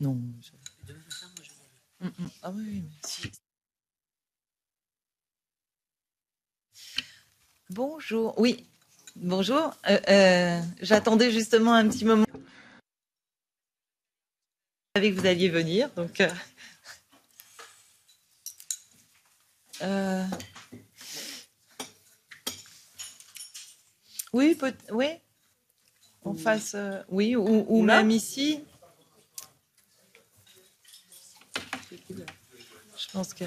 Non. Ah oui, si. Bonjour. Oui, bonjour. J'attendais justement un petit moment. Je savais que vous alliez venir, donc. Oui, oui. En face, oui, ou même ici. Je pense que.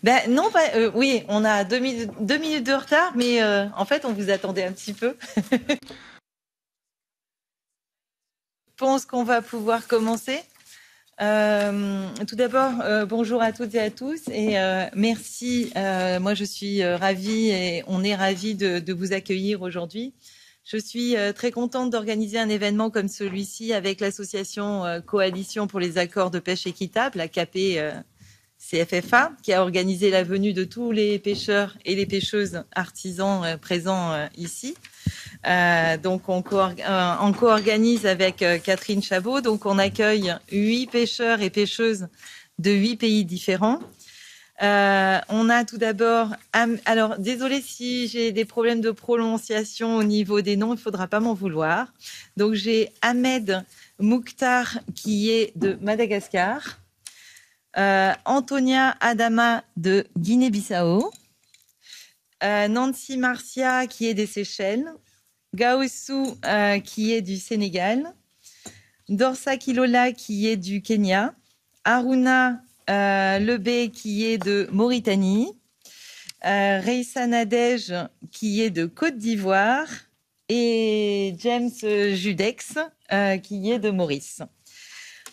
Ben non, oui, on a 2 minutes de retard, mais en fait, on vous attendait un petit peu. Je pense qu'on va pouvoir commencer. Tout d'abord, bonjour à toutes et à tous et merci. Moi, je suis ravie et on est ravis de vous accueillir aujourd'hui. Je suis très contente d'organiser un événement comme celui-ci avec l'association Coalition pour les accords de pêche équitable, la KP CFFA, qui a organisé la venue de tous les pêcheurs et les pêcheuses artisans présents ici. Donc on co-organise avec Catherine Chabot. Donc on accueille 8 pêcheurs et pêcheuses de 8 pays différents. On a tout d'abord, alors désolé si j'ai des problèmes de prononciation au niveau des noms, il ne faudra pas m'en vouloir. Donc j'ai Ahmed Mouktar qui est de Madagascar, Antonia Adama de Guinée-Bissau, Nancy Marcia qui est des Seychelles, Gaoussou qui est du Sénégal, Dorsa Kilola qui est du Kenya, Aruna Lebé qui est de Mauritanie, Reissa Nadej qui est de Côte d'Ivoire et James Judex qui est de Maurice.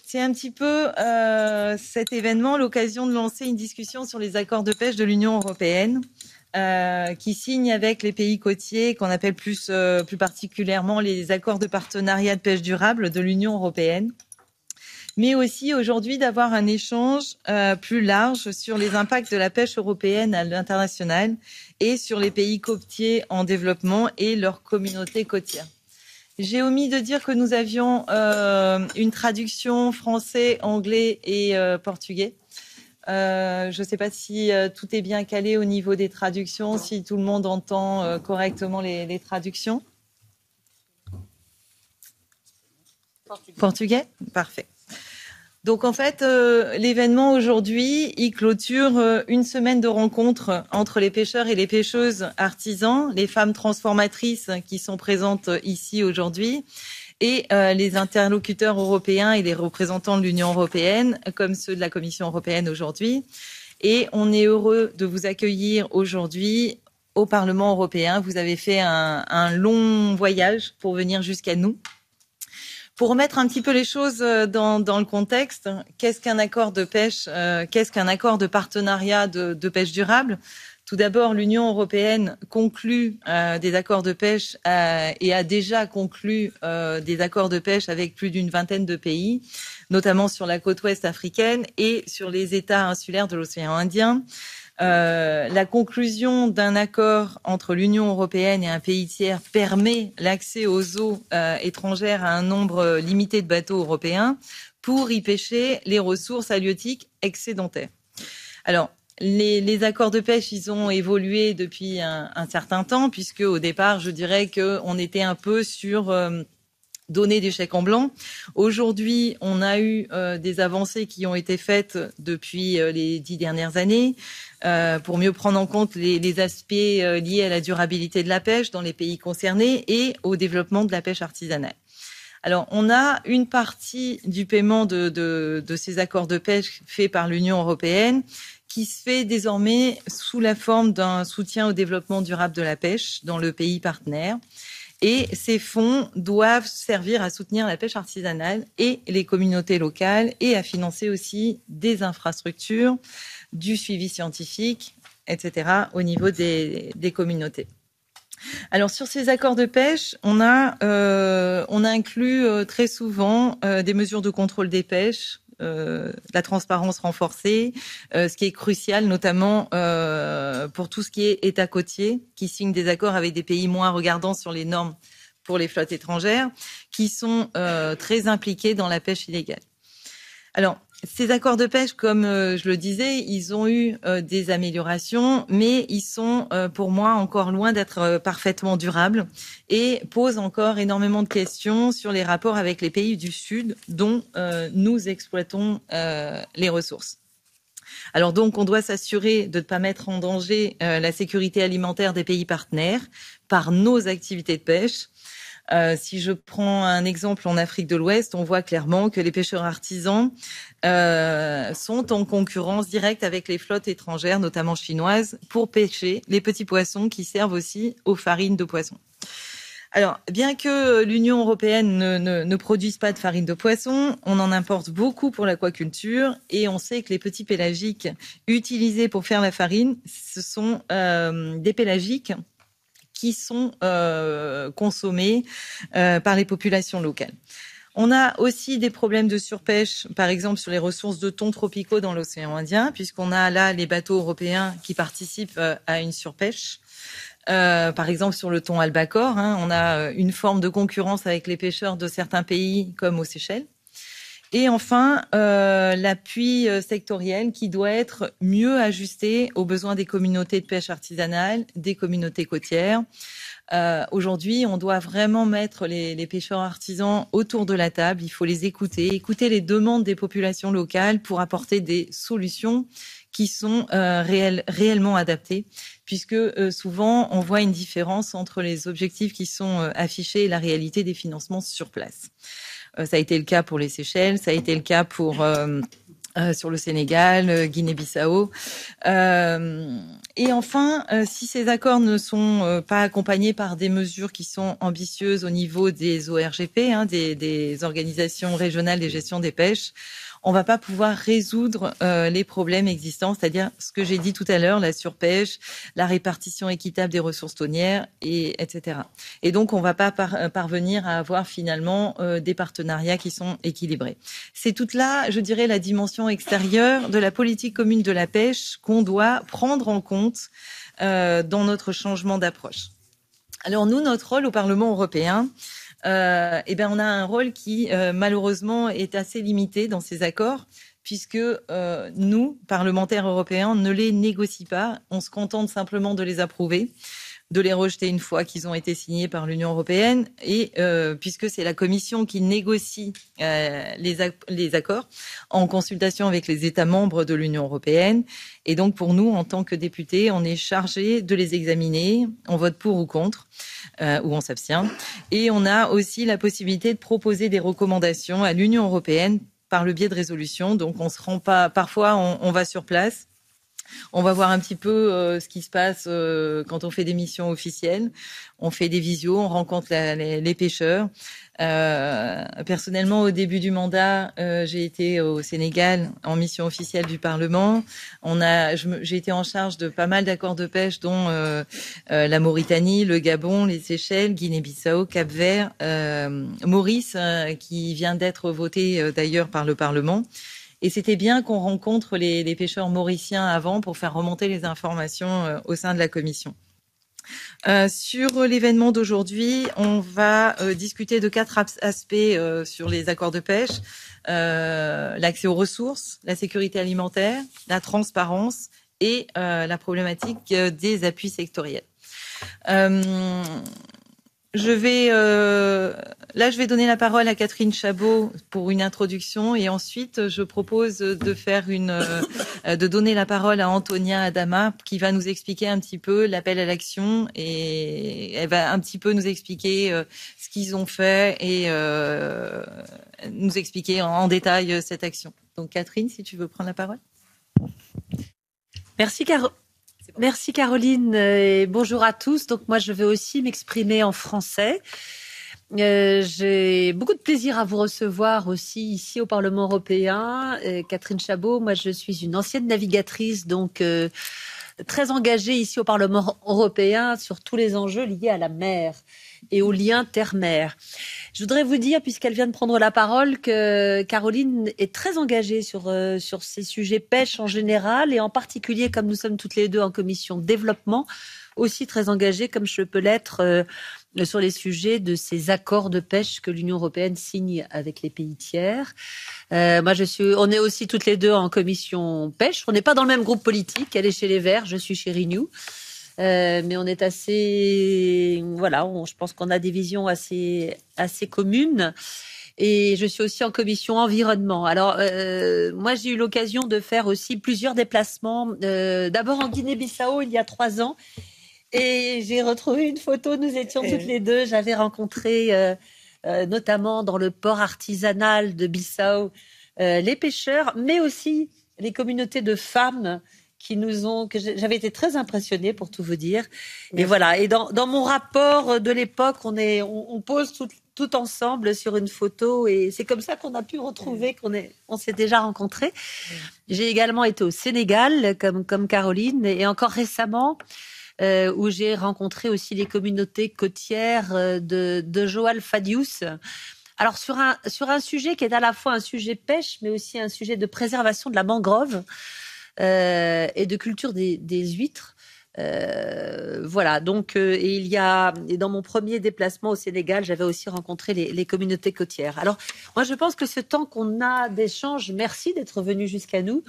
C'est un petit peu cet événement l'occasion de lancer une discussion sur les accords de pêche de l'Union européenne qui signe avec les pays côtiers qu'on appelle plus particulièrement les accords de partenariat de pêche durable de l'Union européenne. Mais aussi aujourd'hui d'avoir un échange plus large sur les impacts de la pêche européenne à l'international et sur les pays côtiers en développement et leurs communautés côtières. J'ai omis de dire que nous avions une traduction français, anglais et portugais. Je ne sais pas si tout est bien calé au niveau des traductions, si tout le monde entend correctement les traductions. Portugais ? Parfait. Donc en fait, l'événement aujourd'hui, il clôture une semaine de rencontres entre les pêcheurs et les pêcheuses artisans, les femmes transformatrices qui sont présentes ici aujourd'hui, et les interlocuteurs européens et les représentants de l'Union européenne, comme ceux de la Commission européenne aujourd'hui. Et on est heureux de vous accueillir aujourd'hui au Parlement européen. Vous avez fait un long voyage pour venir jusqu'à nous. Pour remettre un petit peu les choses dans le contexte, qu'est-ce qu'un accord de pêche, qu'est-ce qu'un accord de partenariat de pêche durable? Tout d'abord, l'Union européenne conclut des accords de pêche et a déjà conclu des accords de pêche avec plus d'une vingtaine de pays, notamment sur la côte ouest africaine et sur les États insulaires de l'océan Indien. La conclusion d'un accord entre l'Union européenne et un pays tiers permet l'accès aux eaux étrangères à un nombre limité de bateaux européens pour y pêcher les ressources halieutiques excédentaires. Alors, les accords de pêche, ils ont évolué depuis un certain temps, puisque au départ, je dirais qu'on était un peu sur donner des chèques en blanc. Aujourd'hui, on a eu des avancées qui ont été faites depuis les 10 dernières années pour mieux prendre en compte les aspects liés à la durabilité de la pêche dans les pays concernés et au développement de la pêche artisanale. Alors, on a une partie du paiement de ces accords de pêche faits par l'Union européenne qui se fait désormais sous la forme d'un soutien au développement durable de la pêche dans le pays partenaire. Et ces fonds doivent servir à soutenir la pêche artisanale et les communautés locales et à financer aussi des infrastructures, du suivi scientifique, etc. au niveau des communautés. Alors sur ces accords de pêche, on a inclus très souvent des mesures de contrôle des pêches, la transparence renforcée, ce qui est crucial notamment pour tout ce qui est État côtier, qui signe des accords avec des pays moins regardants sur les normes pour les flottes étrangères, qui sont très impliqués dans la pêche illégale. Alors, ces accords de pêche, comme je le disais, ils ont eu des améliorations, mais ils sont pour moi encore loin d'être parfaitement durables et posent encore énormément de questions sur les rapports avec les pays du Sud dont nous exploitons les ressources. Alors donc, on doit s'assurer de ne pas mettre en danger la sécurité alimentaire des pays partenaires par nos activités de pêche. Si je prends un exemple en Afrique de l'Ouest, on voit clairement que les pêcheurs artisans sont en concurrence directe avec les flottes étrangères, notamment chinoises, pour pêcher les petits poissons qui servent aussi aux farines de poisson. Alors, bien que l'Union européenne ne produise pas de farine de poisson, on en importe beaucoup pour l'aquaculture et on sait que les petits pélagiques utilisés pour faire la farine, ce sont des pélagiques qui sont consommés par les populations locales. On a aussi des problèmes de surpêche, par exemple sur les ressources de thon tropicaux dans l'océan Indien, puisqu'on a là les bateaux européens qui participent à une surpêche. Par exemple sur le thon albacore, on a une forme de concurrence avec les pêcheurs de certains pays comme aux Seychelles. Et enfin, l'appui sectoriel qui doit être mieux ajusté aux besoins des communautés de pêche artisanale, des communautés côtières. Aujourd'hui, on doit vraiment mettre les pêcheurs artisans autour de la table. Il faut les écouter les demandes des populations locales pour apporter des solutions qui sont réellement adaptées, puisque souvent, on voit une différence entre les objectifs qui sont affichés et la réalité des financements sur place. Ça a été le cas pour les Seychelles, ça a été le cas pour sur le Sénégal, Guinée-Bissau. Et enfin, si ces accords ne sont pas accompagnés par des mesures qui sont ambitieuses au niveau des ORGP, des organisations régionales de gestion des pêches, on va pas pouvoir résoudre les problèmes existants, c'est-à-dire ce que j'ai dit tout à l'heure, la surpêche, la répartition équitable des ressources tonnières, etc. Et donc, on va pas parvenir à avoir finalement des partenariats qui sont équilibrés. C'est toute là, je dirais, la dimension extérieure de la politique commune de la pêche qu'on doit prendre en compte dans notre changement d'approche. Alors nous, notre rôle au Parlement européen, on a un rôle qui malheureusement est assez limité dans ces accords, puisque nous, parlementaires européens, ne les négocie pas. On se contente simplement de les approuver, de les rejeter une fois qu'ils ont été signés par l'Union européenne, et puisque c'est la Commission qui négocie les accords en consultation avec les États membres de l'Union européenne. Et donc pour nous, en tant que députés, on est chargé de les examiner, on vote pour ou contre, ou on s'abstient. Et on a aussi la possibilité de proposer des recommandations à l'Union européenne par le biais de résolutions. Donc on se rend pas, parfois on va sur place. On va voir un petit peu ce qui se passe quand on fait des missions officielles. On fait des visios, on rencontre les pêcheurs. Personnellement, au début du mandat, j'ai été au Sénégal en mission officielle du Parlement. J'ai été en charge de pas mal d'accords de pêche, dont la Mauritanie, le Gabon, les Seychelles, Guinée-Bissau, Cap-Vert, Maurice, qui vient d'être voté d'ailleurs par le Parlement. Et c'était bien qu'on rencontre les pêcheurs mauriciens avant pour faire remonter les informations au sein de la commission. Sur l'événement d'aujourd'hui, on va discuter de 4 aspects sur les accords de pêche. L'accès aux ressources, la sécurité alimentaire, la transparence et la problématique des appuis sectoriels. Je vais donner la parole à Catherine Chabot pour une introduction et ensuite je propose de donner la parole à Antonia Adama qui va nous expliquer un petit peu l'appel à l'action et elle va un petit peu nous expliquer ce qu'ils ont fait et nous expliquer en détail cette action. Donc Catherine, si tu veux prendre la parole. Merci Caroline et bonjour à tous. Donc moi je vais aussi m'exprimer en français. J'ai beaucoup de plaisir à vous recevoir aussi ici au Parlement européen. Catherine Chabot, moi je suis une ancienne navigatrice, donc très engagée ici au Parlement européen sur tous les enjeux liés à la mer et aux liens terre-mer. Je voudrais vous dire, puisqu'elle vient de prendre la parole, que Caroline est très engagée sur ces sujets pêche en général et en particulier, comme nous sommes toutes les deux en commission développement, aussi très engagée, comme je peux l'être sur les sujets de ces accords de pêche que l'Union européenne signe avec les pays tiers. On est aussi toutes les deux en commission pêche. On n'est pas dans le même groupe politique. Elle est chez les Verts, je suis chez Renew. Mais on est assez, je pense qu'on a des visions assez communes. Et je suis aussi en commission environnement. Alors, moi, j'ai eu l'occasion de faire aussi plusieurs déplacements. D'abord en Guinée-Bissau il y a 3 ans. Et j'ai retrouvé une photo, nous étions toutes les deux. J'avais rencontré, notamment dans le port artisanal de Bissau, les pêcheurs, mais aussi les communautés de femmes j'avais été très impressionnée pour tout vous dire. Et voilà. Et dans mon rapport de l'époque, on pose tout ensemble sur une photo et c'est comme ça qu'on a pu retrouver on s'est déjà rencontrés. J'ai également été au Sénégal comme Caroline et encore récemment où j'ai rencontré aussi les communautés côtières de Joal Fadiouth. Alors sur un sujet qui est à la fois un sujet pêche mais aussi un sujet de préservation de la mangrove. Et de culture des huîtres. Voilà. Donc, et dans mon premier déplacement au Sénégal, j'avais aussi rencontré les communautés côtières. Alors, moi, je pense que ce temps qu'on a d'échange, merci d'être venu jusqu'à nous.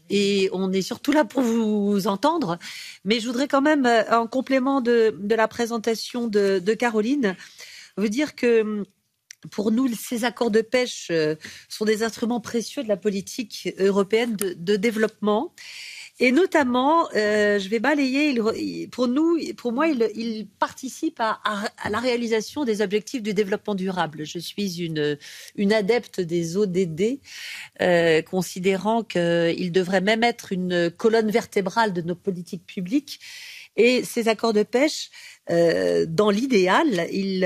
Et on est surtout là pour vous entendre. Mais je voudrais quand même, en complément de la présentation de Caroline, vous dire que pour nous, ces accords de pêche sont des instruments précieux de la politique européenne de développement. Et notamment, je vais balayer, pour moi, il participe à la réalisation des objectifs du développement durable. Je suis une adepte des ODD, considérant qu'ils devraient même être une colonne vertébrale de nos politiques publiques. Et ces accords de pêche, dans l'idéal, ils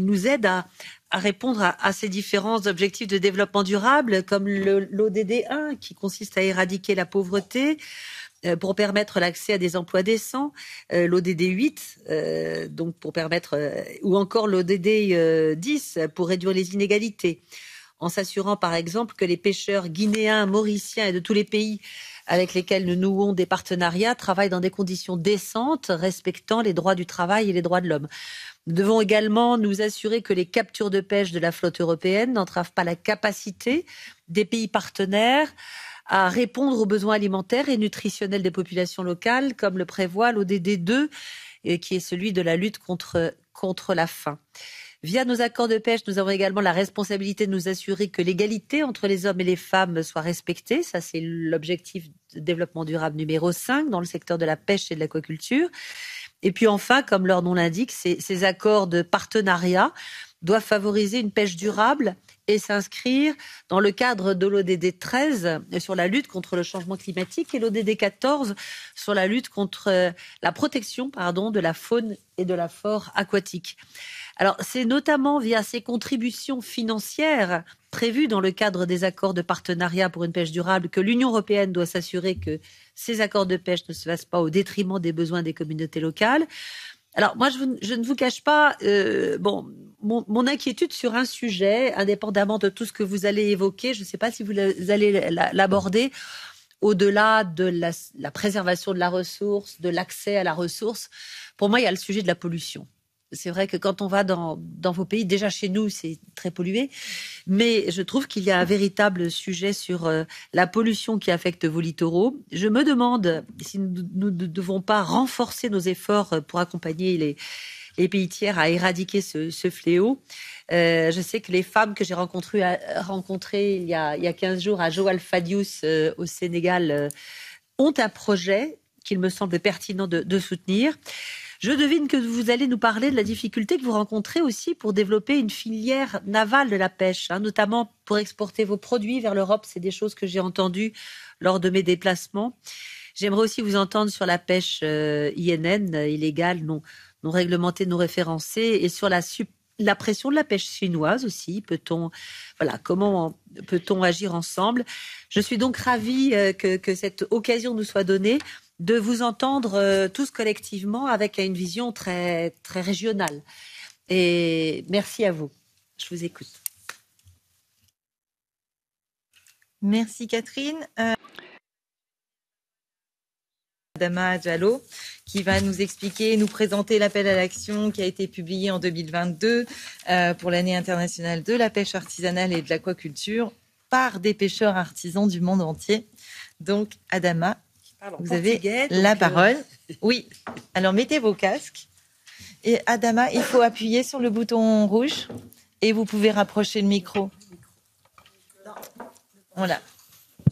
nous aident à répondre à ces différents objectifs de développement durable, comme l'ODD 1, qui consiste à éradiquer la pauvreté pour permettre l'accès à des emplois décents, l'ODD 8, donc pour permettre, ou encore l'ODD 10 pour réduire les inégalités, en s'assurant par exemple que les pêcheurs guinéens, mauriciens et de tous les pays avec lesquels nous nouons des partenariats travaillent dans des conditions décentes, respectant les droits du travail et les droits de l'homme. Nous devons également nous assurer que les captures de pêche de la flotte européenne n'entravent pas la capacité des pays partenaires à répondre aux besoins alimentaires et nutritionnels des populations locales, comme le prévoit l'ODD 2, qui est celui de la lutte contre la faim. Via nos accords de pêche, nous avons également la responsabilité de nous assurer que l'égalité entre les hommes et les femmes soit respectée. Ça, c'est l'objectif de développement durable numéro 5 dans le secteur de la pêche et de l'aquaculture. Et puis enfin, comme leur nom l'indique, ces accords de partenariat doivent favoriser une pêche durable et s'inscrire dans le cadre de l'ODD 13 sur la lutte contre le changement climatique et l'ODD 14 sur la lutte contre la protection de la faune et de la flore aquatique. Alors, c'est notamment via ces contributions financières prévues dans le cadre des accords de partenariat pour une pêche durable que l'Union européenne doit s'assurer que ces accords de pêche ne se fassent pas au détriment des besoins des communautés locales. Alors, moi, je ne vous cache pas mon inquiétude sur un sujet, indépendamment de tout ce que vous allez évoquer. Je ne sais pas si vous allez l'aborder. Au-delà de la préservation de la ressource, de l'accès à la ressource, pour moi, il y a le sujet de la pollution. C'est vrai que quand on va dans vos pays, déjà chez nous, c'est très pollué, mais je trouve qu'il y a un véritable sujet sur la pollution qui affecte vos littoraux. Je me demande si nous ne devons pas renforcer nos efforts pour accompagner les pays tiers à éradiquer ce fléau. Je sais que les femmes que j'ai rencontrées il y a 15 jours à Joal Fadiouth au Sénégal ont un projet qu'il me semble pertinent de soutenir. Je devine que vous allez nous parler de la difficulté que vous rencontrez aussi pour développer une filière navale de la pêche, notamment pour exporter vos produits vers l'Europe. C'est des choses que j'ai entendues lors de mes déplacements. J'aimerais aussi vous entendre sur la pêche INN, illégale, non réglementée, non référencée, et sur la pression de la pêche chinoise aussi. Comment peut-on agir ensemble? Je suis donc ravie que cette occasion nous soit donnée de vous entendre tous collectivement avec une vision très, très régionale. Et merci à vous. Je vous écoute. Merci Catherine. Adama Diallo, qui va nous expliquer, nous présenter l'appel à l'action qui a été publié en 2022 pour l'année internationale de la pêche artisanale et de l'aquaculture par des pêcheurs artisans du monde entier. Donc, Adama, vous avez la parole. Oui, alors mettez vos casques. Et Adama, il faut appuyer sur le bouton rouge et vous pouvez rapprocher le micro. Voilà,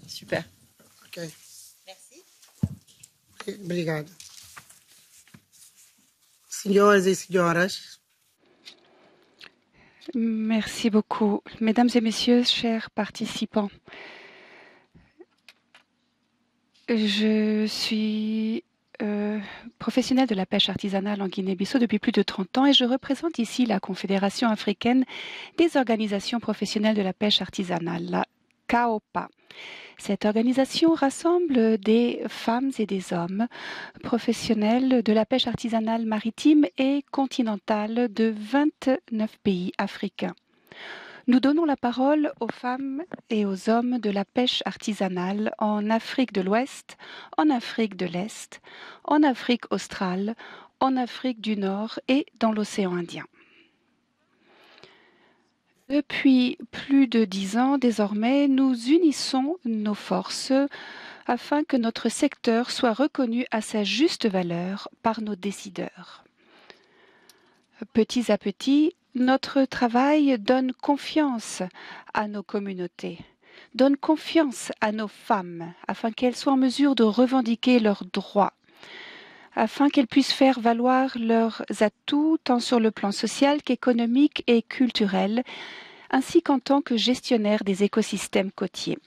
super. Ok. Merci. Obrigado. Senhoras e senhoras. Merci beaucoup. Mesdames et messieurs, chers participants, je suis professionnelle de la pêche artisanale en Guinée-Bissau depuis plus de 30 ans et je représente ici la Confédération africaine des organisations professionnelles de la pêche artisanale, la CAOPA. Cette organisation rassemble des femmes et des hommes professionnels de la pêche artisanale maritime et continentale de 29 pays africains. Nous donnons la parole aux femmes et aux hommes de la pêche artisanale en Afrique de l'Ouest, en Afrique de l'Est, en Afrique australe, en Afrique du Nord et dans l'océan Indien. Depuis plus de 10 ans, désormais, nous unissons nos forces afin que notre secteur soit reconnu à sa juste valeur par nos décideurs. Petit à petit, notre travail donne confiance à nos communautés, donne confiance à nos femmes, afin qu'elles soient en mesure de revendiquer leurs droits, afin qu'elles puissent faire valoir leurs atouts tant sur le plan social qu'économique et culturel, ainsi qu'en tant que gestionnaires des écosystèmes côtiers.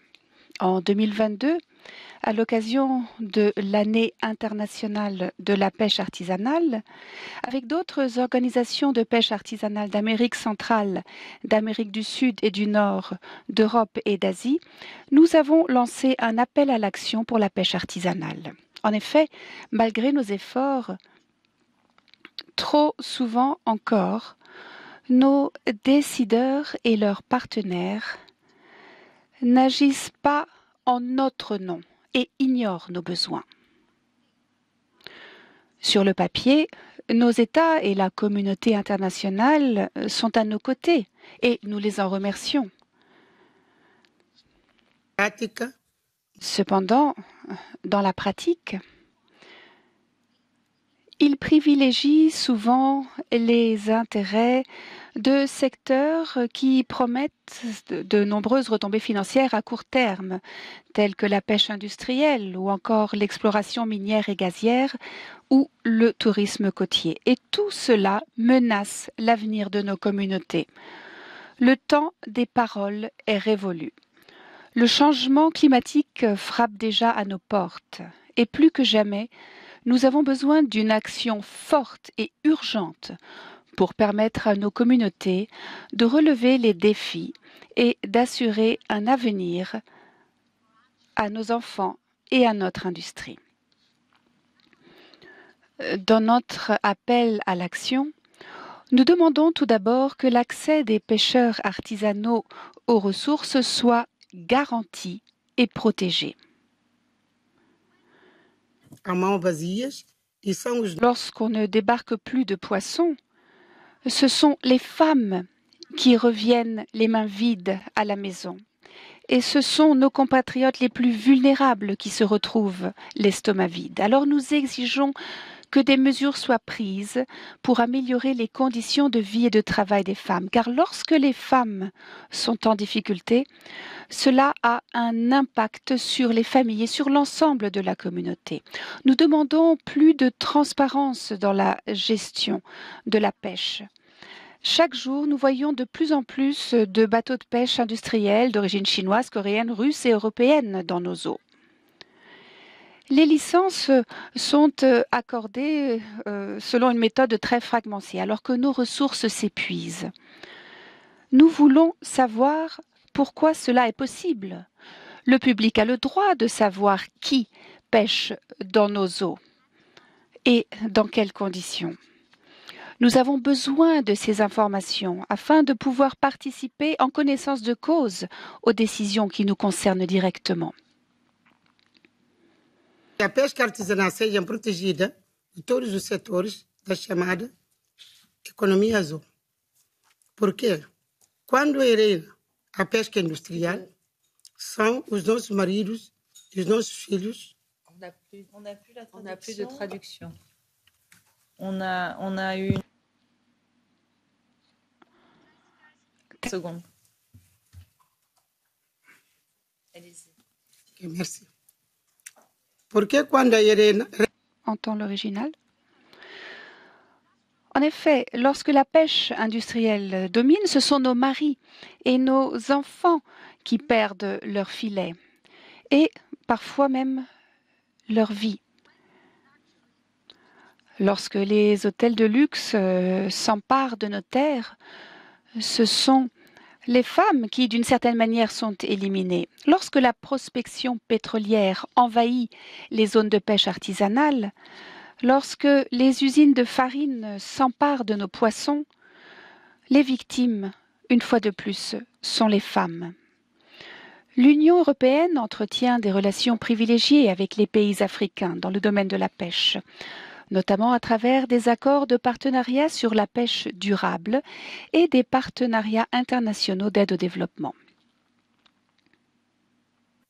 En 2022, à l'occasion de l'année internationale de la pêche artisanale, avec d'autres organisations de pêche artisanale d'Amérique centrale, d'Amérique du Sud et du Nord, d'Europe et d'Asie, nous avons lancé un appel à l'action pour la pêche artisanale. En effet, malgré nos efforts, trop souvent encore, nos décideurs et leurs partenaires n'agissent pas en notre nom et ignorent nos besoins. Sur le papier, nos États et la communauté internationale sont à nos côtés et nous les en remercions. Cependant, dans la pratique, ils privilégient souvent les intérêts de secteurs qui promettent de nombreuses retombées financières à court terme, telles que la pêche industrielle ou encore l'exploration minière et gazière ou le tourisme côtier. Et tout cela menace l'avenir de nos communautés. Le temps des paroles est révolu. Le changement climatique frappe déjà à nos portes et plus que jamais, nous avons besoin d'une action forte et urgente pour permettre à nos communautés de relever les défis et d'assurer un avenir à nos enfants et à notre industrie. Dans notre appel à l'action, nous demandons tout d'abord que l'accès des pêcheurs artisanaux aux ressources soit garanti et protégé. Lorsqu'on ne débarque plus de poissons, ce sont les femmes qui reviennent les mains vides à la maison. Et ce sont nos compatriotes les plus vulnérables qui se retrouvent l'estomac vide. Alors nous exigeons que des mesures soient prises pour améliorer les conditions de vie et de travail des femmes. Car lorsque les femmes sont en difficulté, cela a un impact sur les familles et sur l'ensemble de la communauté. Nous demandons plus de transparence dans la gestion de la pêche. Chaque jour, nous voyons de plus en plus de bateaux de pêche industriels d'origine chinoise, coréenne, russe et européenne dans nos eaux. Les licences sont accordées selon une méthode très fragmentée, alors que nos ressources s'épuisent. Nous voulons savoir pourquoi cela est possible. Le public a le droit de savoir qui pêche dans nos eaux et dans quelles conditions. Nous avons besoin de ces informations afin de pouvoir participer en connaissance de cause aux décisions qui nous concernent directement. Que a pesca artesanal seja protegida de todos os setores da chamada economia azul. Porque quando irei a pesca industrial, são os nossos maridos e os nossos filhos. On n'a plus de traduction. On a eu une seconde. Allez-y. Okay, merci. Porque quando irei... Entend l'original. En effet, lorsque la pêche industrielle domine, ce sont nos maris et nos enfants qui perdent leur filet et parfois même leur vie. Lorsque les hôtels de luxe s'emparent de nos terres, ce sont les femmes qui, d'une certaine manière, sont éliminées. Lorsque la prospection pétrolière envahit les zones de pêche artisanale, lorsque les usines de farine s'emparent de nos poissons, les victimes, une fois de plus, sont les femmes. L'Union européenne entretient des relations privilégiées avec les pays africains dans le domaine de la pêche, notamment à travers des accords de partenariat sur la pêche durable et des partenariats internationaux d'aide au développement.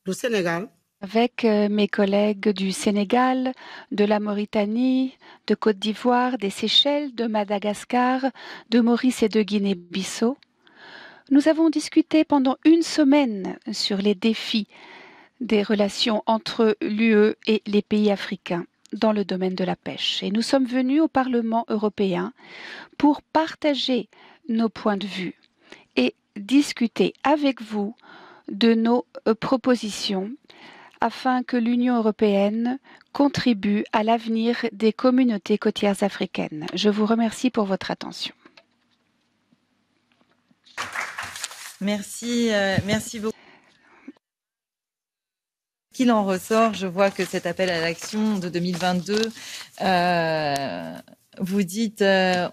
Le Sénégal. Avec mes collègues du Sénégal, de la Mauritanie, de Côte d'Ivoire, des Seychelles, de Madagascar, de Maurice et de Guinée-Bissau, nous avons discuté pendant une semaine sur les défis des relations entre l'UE et les pays africains dans le domaine de la pêche. Et nous sommes venus au Parlement européen pour partager nos points de vue et discuter avec vous de nos propositions afin que l'Union européenne contribue à l'avenir des communautés côtières africaines. Je vous remercie pour votre attention. Merci beaucoup. Qu'il en ressort, je vois que cet appel à l'action de 2022, vous dites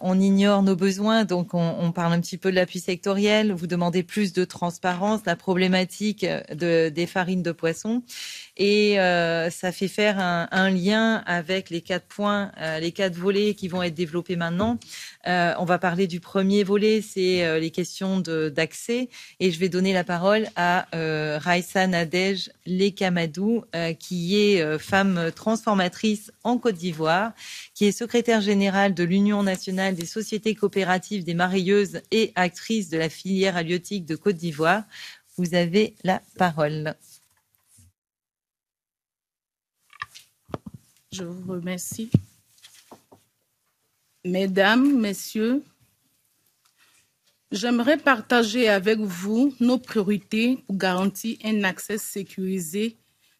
on ignore nos besoins, donc on parle un petit peu de l'appui sectoriel, vous demandez plus de transparence, la problématique des farines de poisson, et ça fait faire un lien avec les 4 points, les 4 volets qui vont être développés maintenant. On va parler du premier volet, c'est les questions d'accès, et je vais donner la parole à Raissa Nadej Lekamadou, qui est femme transformatrice en Côte d'Ivoire, qui est secrétaire générale de l'Union nationale des sociétés coopératives des marailleuses et actrice de la filière halieutique de Côte d'Ivoire. Vous avez la parole. Je vous remercie. Mesdames, Messieurs, j'aimerais partager avec vous nos priorités pour garantir un accès sécurisé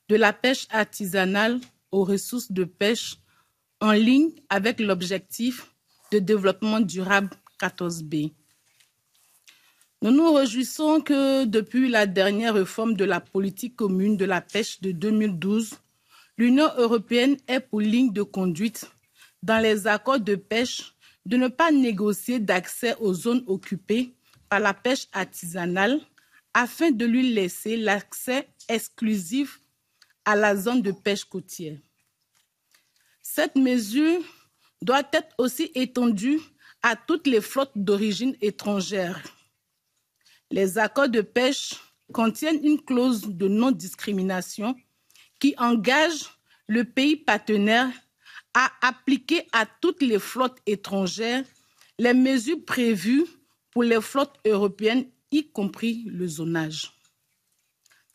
de la pêche artisanale aux ressources de pêche en ligne avec l'objectif de développement durable 14B. Nous nous réjouissons que depuis la dernière réforme de la politique commune de la pêche de 2012, l'Union européenne ait pour ligne de conduite dans les accords de pêche de ne pas négocier d'accès aux zones occupées par la pêche artisanale afin de lui laisser l'accès exclusif à la zone de pêche côtière. Cette mesure doit être aussi étendue à toutes les flottes d'origine étrangère. Les accords de pêche contiennent une clause de non-discrimination qui engage le pays partenaire à appliquer à toutes les flottes étrangères les mesures prévues pour les flottes européennes, y compris le zonage.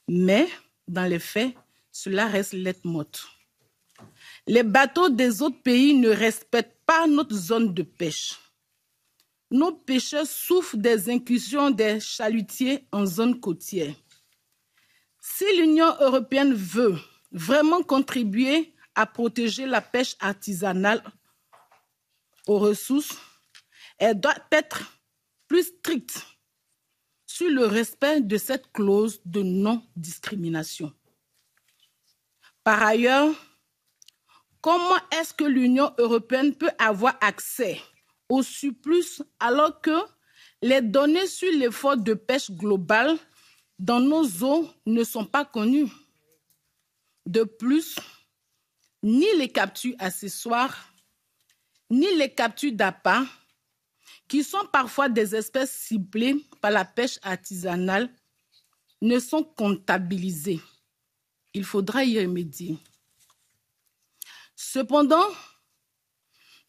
Mais, dans les faits, cela reste lettre morte. Les bateaux des autres pays ne respectent pas notre zone de pêche. Nos pêcheurs souffrent des incursions des chalutiers en zone côtière. Si l'Union européenne veut vraiment contribuer à protéger la pêche artisanale aux ressources, elle doit être plus stricte sur le respect de cette clause de non-discrimination. Par ailleurs, comment est-ce que l'Union européenne peut avoir accès au surplus alors que les données sur l'effort de pêche global dans nos eaux ne sont pas connues? De plus, ni les captures accessoires, ni les captures d'appât, qui sont parfois des espèces ciblées par la pêche artisanale, ne sont comptabilisées. Il faudra y remédier. Cependant,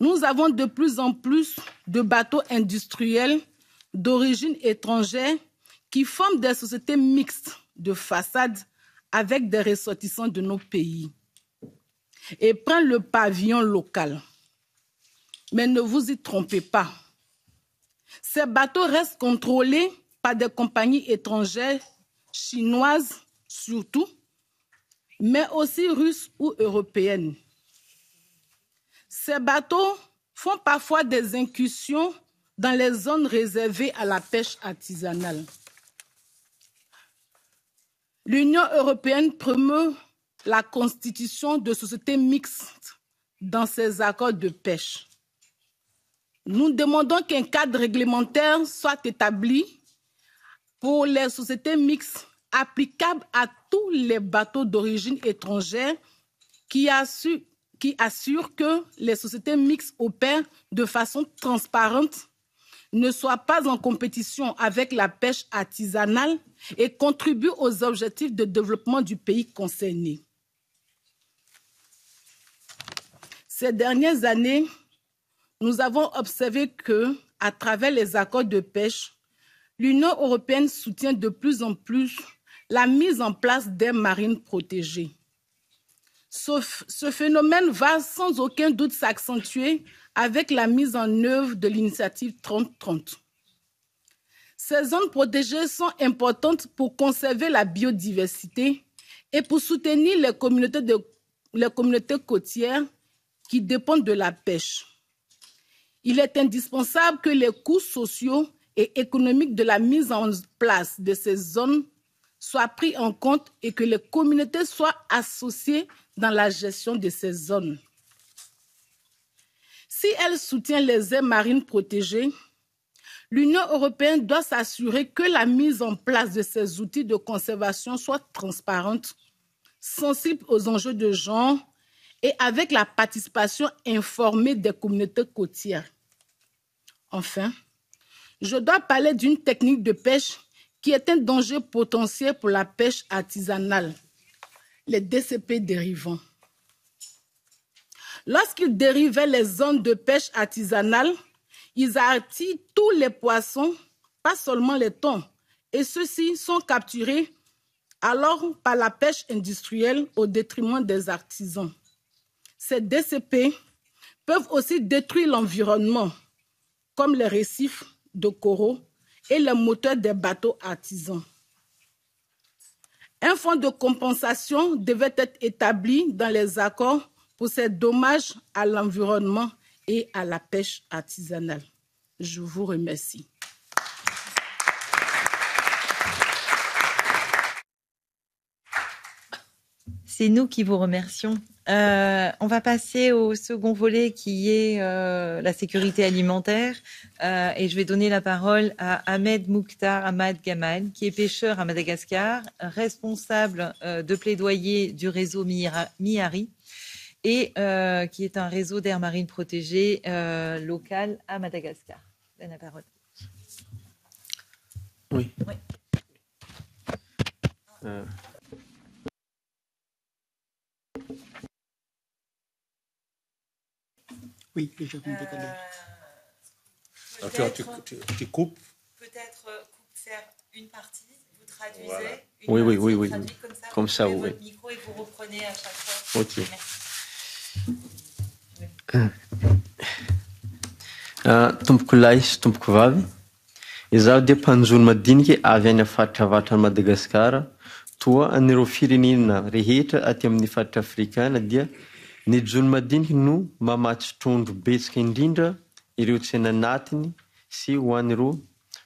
nous avons de plus en plus de bateaux industriels d'origine étrangère qui forment des sociétés mixtes de façade avec des ressortissants de nos pays et prennent le pavillon local. Mais ne vous y trompez pas. Ces bateaux restent contrôlés par des compagnies étrangères, chinoises surtout, mais aussi russes ou européennes. Ces bateaux font parfois des incursions dans les zones réservées à la pêche artisanale. L'Union européenne promeut la constitution de sociétés mixtes dans ses accords de pêche. Nous demandons qu'un cadre réglementaire soit établi pour les sociétés mixtes applicable à tous les bateaux d'origine étrangère qui assurent que les sociétés mixtes opèrent de façon transparente, ne soient pas en compétition avec la pêche artisanale et contribuent aux objectifs de développement du pays concerné. Ces dernières années, nous avons observé que, à travers les accords de pêche, l'Union européenne soutient de plus en plus la mise en place d'aires marines protégées. Ce phénomène va sans aucun doute s'accentuer avec la mise en œuvre de l'initiative 3030. Ces zones protégées sont importantes pour conserver la biodiversité et pour soutenir les communautés côtières qui dépendent de la pêche. Il est indispensable que les coûts sociaux et économiques de la mise en place de ces zones soient pris en compte et que les communautés soient associées dans la gestion de ces zones. Si elle soutient les aires marines protégées, l'Union européenne doit s'assurer que la mise en place de ces outils de conservation soit transparente, sensible aux enjeux de genre et avec la participation informée des communautés côtières. Enfin, je dois parler d'une technique de pêche qui est un danger potentiel pour la pêche artisanale, les DCP dérivants. Lorsqu'ils dérivaient les zones de pêche artisanale, ils attirent tous les poissons, pas seulement les thons, et ceux-ci sont capturés alors par la pêche industrielle au détriment des artisans. Ces DCP peuvent aussi détruire l'environnement, comme les récifs de coraux et les moteurs des bateaux artisans. Un fonds de compensation devait être établi dans les accords pour ces dommages à l'environnement et à la pêche artisanale. Je vous remercie. C'est nous qui vous remercions. On va passer au second volet qui est la sécurité alimentaire. Et je vais donner la parole à Ahmed Mouktar Ahmad Gamal, qui est pêcheur à Madagascar, responsable de plaidoyer du réseau Mihari et qui est un réseau d'aires marines protégées local à Madagascar. Je donne la parole. Oui. Oui, je vais décaler. Tu coupes. Peut-être faire une partie, vous traduisez. Voilà. Oui. Oui. Comme ça, oui. Votre micro et vous reprenez à chaque fois. Ok. Tompoko lahy sy tompoko vavy, izaho dia mpanjono madinika avy any faritravatra Madagasikara, toa anireo firenena rehetra aty amin'ny faritra Afrikana dia ny jono madinika no mamatsy trondro betsaka indrindra ireo tsy nanatiny sy ho an'ireo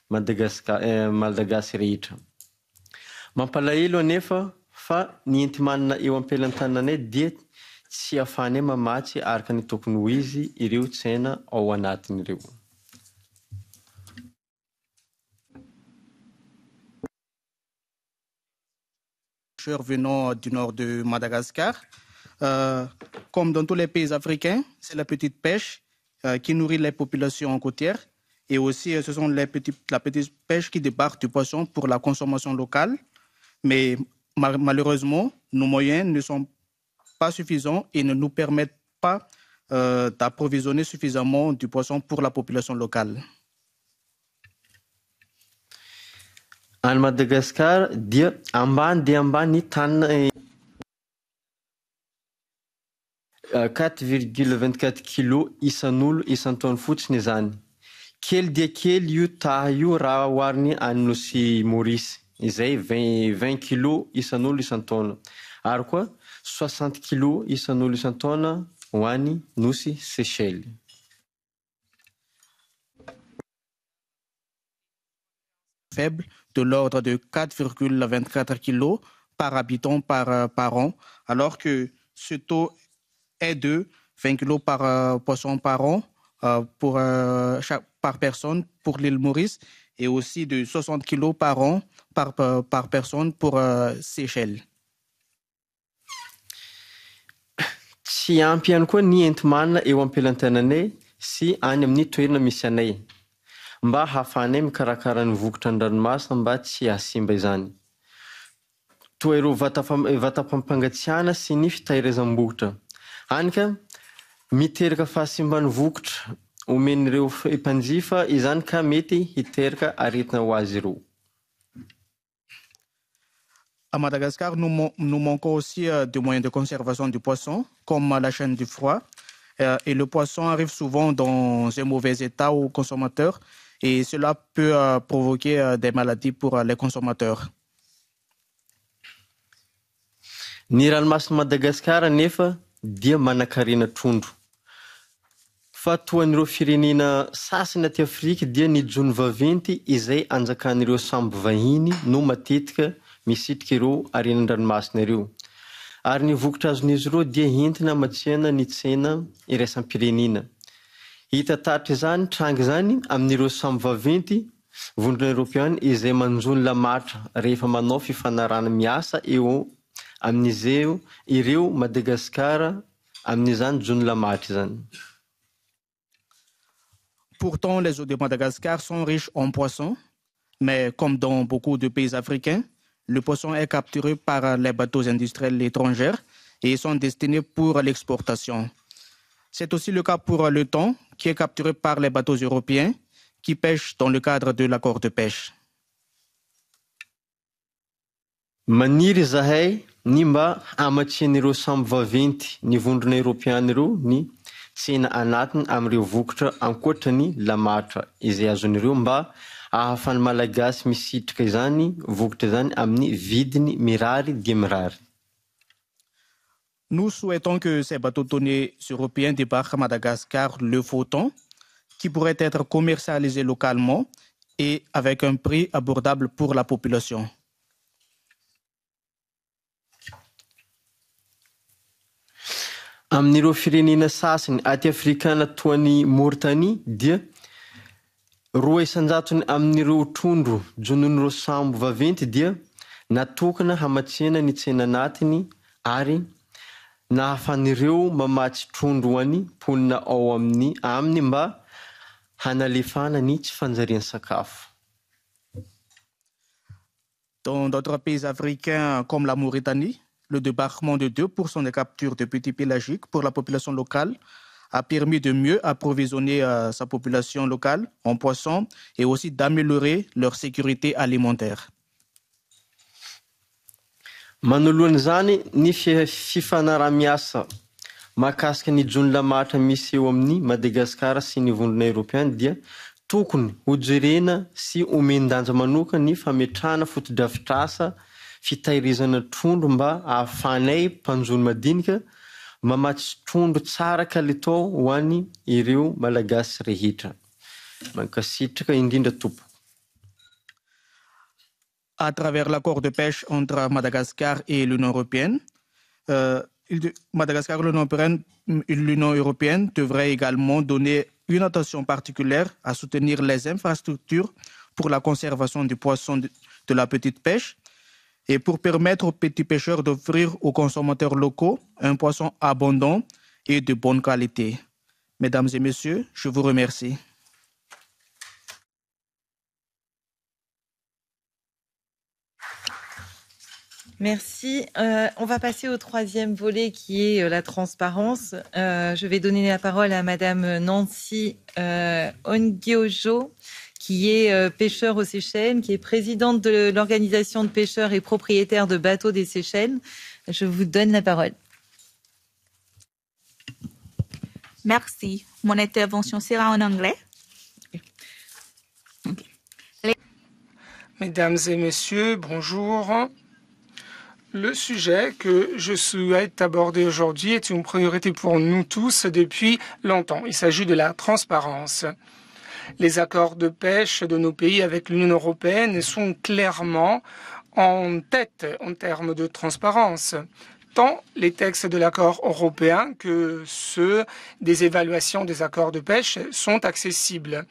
malagasy rehetra. Mampalahelo anefa fa ny enti-manana eo ampelantananay dia tsy ahafahanay mamatsy araka ny tokony ho izy ireo tsena ao anatiny ireo. Venant du nord de Madagascar. Comme dans tous les pays africains, c'est la petite pêche qui nourrit les populations côtières. Et aussi, ce sont la petite pêche qui débarque du poisson pour la consommation locale. Mais malheureusement, nos moyens ne sont pas suffisants et ne nous permettent pas d'approvisionner suffisamment du poisson pour la population locale. À Madagascar, dia ambany tany 4,24 kg isan'olo isan-taona fotsiny izany. Kely dia kely io taha io raha ohariny any Nosy Maurice. Izay 20 kg isan'olo isan-taona. Ary koa 60 kg isan'olo isan-taona ho any Nosy Seychelles. Faible de l'ordre de 4,24 kg par habitant par an, alors que ce taux est de 20 kg par poisson par an par personne pour l'île Maurice et aussi de 60 kg par an par personne pour Seychelles. Tsy ampy ihany koa ny enti-manana eo am-pelantananay sy any amin'ny toerana misy anay mba hahafahanay mikarakara ny vokotra ny ranomasina mba tsy hasimba izany. Toa ireo vata-pampangatsiahana sy ny fitahirizam-bokotra. Hany ka miteraka fahasimban'ny vokotra omen'ireo mpanjifa izany ka mety hiteraka aretina ho azy ireo. À Madagascar, nous manquons aussi de moyens de conservation du poisson, comme la chaîne du froid. Et le poisson arrive souvent dans un mauvais état aux consommateurs et cela peut provoquer des maladies pour les consommateurs. Ny ranomasina Madagasikara nefa dia manan-karena trondro. Fa toan'ireo firenena sasany aty Afrika dia ny jony vaventy izay anjakan'ireo sambo vahiny no matetika misitrika ireo arenan-dranomasina ireo. Ary ny vokotra azon'izy ireo dia entina matsihana ny tsena iraisam-pirenena. Hita taritra izany tranga izany amin'ireo sambo vaventy vondrona Europeana izay manjony lamatra rehefa manao fifanarana miasa eo amin'izeo ireo Madagasikara amin'izany jony lamatra izany. Pourtant, les eaux de Madagascar sont riches en poissons, mais comme dans beaucoup de pays africains, le poisson est capturé par les bateaux industriels étrangers et sont destinés pour l'exportation. C'est aussi le cas pour le thon, qui est capturé par les bateaux européens qui pêchent dans le cadre de l'accord de pêche. Maniry zahay ny mba hamatsian'ireo sambo vaventy ny vondrona Europeana ireo ny tsena anatiny amin'ireo vokotra ankoatrany lamatra izay azon'ireo mba ahafahany malagasy misitrika izany vokotra izany amin'ny vidiny mirary dia mirary. Nous souhaitons que ces bateaux tonniers européens débarquent à Madagascar le faux thon, qui pourrait être commercialisé localement et avec un prix abordable pour la population. Amin'ireo firenena sasany aty Afrikana toa ny Mauritanie dia roa isan-jatony amin'ireo trondro jonon'ireo sambo vaventy dia natokana hamatsiana ny tsena anatiny ary nahafan'ireo mamatsy trondro ho any mponina ao aminy mba hanalefana ny tsy fanjariany sakafo. Dans d'autres pays africains comme la Mauritanie, le débarquement de 2% des captures de petits pélagiques pour la population locale a permis de mieux approvisionner sa population locale en poissons et aussi d'améliorer leur sécurité alimentaire. Manoloan'izany ny fifanaramiasa mahakasika ny jony lamatra misy eo amin'ny Madagasikara sy ny vondrona Europeana dia tokony hojerena sy omendanja manoka ny fametrahana fotodrafitrasa fitahirizana trondro mba ahafanay mpanjony madinika mamatsy trondro tsara kalitao ho any ireo malagasy rehetra. Mankasitraka indrindra tompo. À travers l'accord de pêche entre Madagascar et l'Union européenne, Madagascar et l'Union européenne devraient également donner une attention particulière à soutenir les infrastructures pour la conservation du poisson de la petite pêche et pour permettre aux petits pêcheurs d'offrir aux consommateurs locaux un poisson abondant et de bonne qualité. Mesdames et messieurs, je vous remercie. Merci. On va passer au troisième volet qui est la transparence. Je vais donner la parole à Madame Nancy Ongiojo, qui est pêcheur aux Seychelles, qui est présidente de l'organisation de pêcheurs et propriétaire de bateaux des Seychelles. Je vous donne la parole. Merci. Mon intervention sera en anglais. Mesdames et messieurs, bonjour. Le sujet que je souhaite aborder aujourd'hui est une priorité pour nous tous depuis longtemps. Il s'agit de la transparence. Les accords de pêche de nos pays avec l'Union européenne sont clairement en tête en termes de transparence. Tant les textes de l'accord européen que ceux des évaluations des accords de pêche sont accessibles.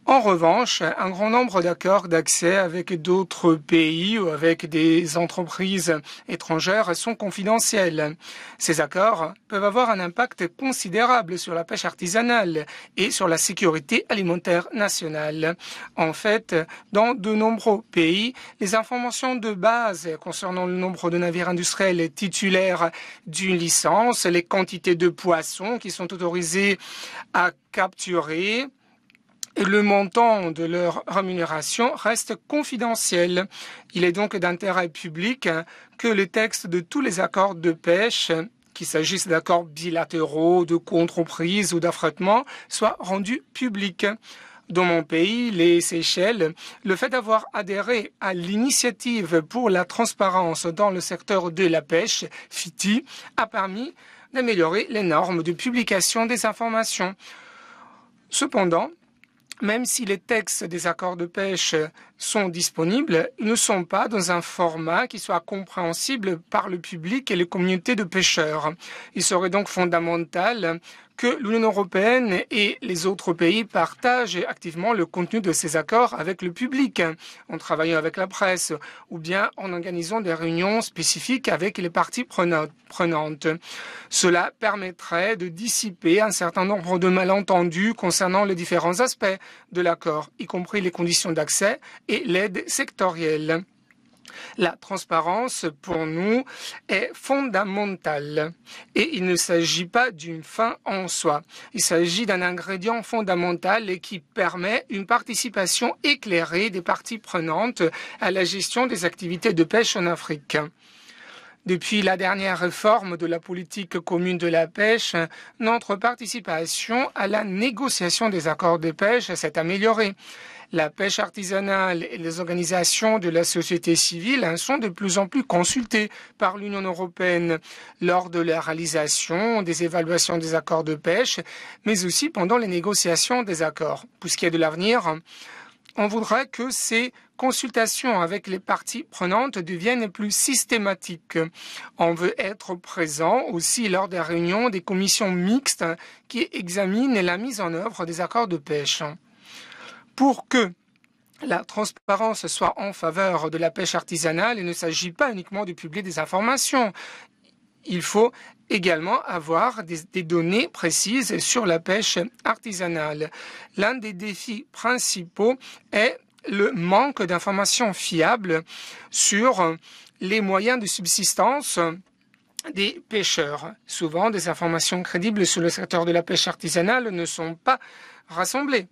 En revanche, un grand nombre d'accords d'accès avec d'autres pays ou avec des entreprises étrangères sont confidentiels. Ces accords peuvent avoir un impact considérable sur la pêche artisanale et sur la sécurité alimentaire nationale. En fait, dans de nombreux pays, les informations de base concernant le nombre de navires industriels titulaires d'une licence, les quantités de poissons qui sont autorisés à capturer, et le montant de leur rémunération reste confidentiel. Il est donc d'intérêt public que les textes de tous les accords de pêche, qu'il s'agisse d'accords bilatéraux, de contre-prises ou d'affrètement, soient rendus publics. Dans mon pays, les Seychelles, le fait d'avoir adhéré à l'initiative pour la transparence dans le secteur de la pêche, FITI, a permis d'améliorer les normes de publication des informations. Cependant, même si les textes des accords de pêche sont disponibles, ils ne sont pas dans un format qui soit compréhensible par le public et les communautés de pêcheurs. Il serait donc fondamental que l'Union européenne et les autres pays partagent activement le contenu de ces accords avec le public, en travaillant avec la presse ou bien en organisant des réunions spécifiques avec les parties prenantes. Cela permettrait de dissiper un certain nombre de malentendus concernant les différents aspects de l'accord, y compris les conditions d'accès et l'aide sectorielle. La transparence, pour nous, est fondamentale et il ne s'agit pas d'une fin en soi. Il s'agit d'un ingrédient fondamental et qui permet une participation éclairée des parties prenantes à la gestion des activités de pêche en Afrique. Depuis la dernière réforme de la politique commune de la pêche, notre participation à la négociation des accords de pêche s'est améliorée. La pêche artisanale et les organisations de la société civile sont de plus en plus consultées par l'Union européenne lors de la réalisation des évaluations des accords de pêche, mais aussi pendant les négociations des accords. Pour ce qui est de l'avenir, on voudrait que ces consultations avec les parties prenantes deviennent plus systématiques. On veut être présent aussi lors des réunions des commissions mixtes qui examinent la mise en œuvre des accords de pêche. Pour que la transparence soit en faveur de la pêche artisanale, il ne s'agit pas uniquement de publier des informations. Il faut également avoir des données précises sur la pêche artisanale. L'un des défis principaux est le manque d'informations fiables sur les moyens de subsistance des pêcheurs. Souvent, des informations crédibles sur le secteur de la pêche artisanale ne sont pas rassemblées.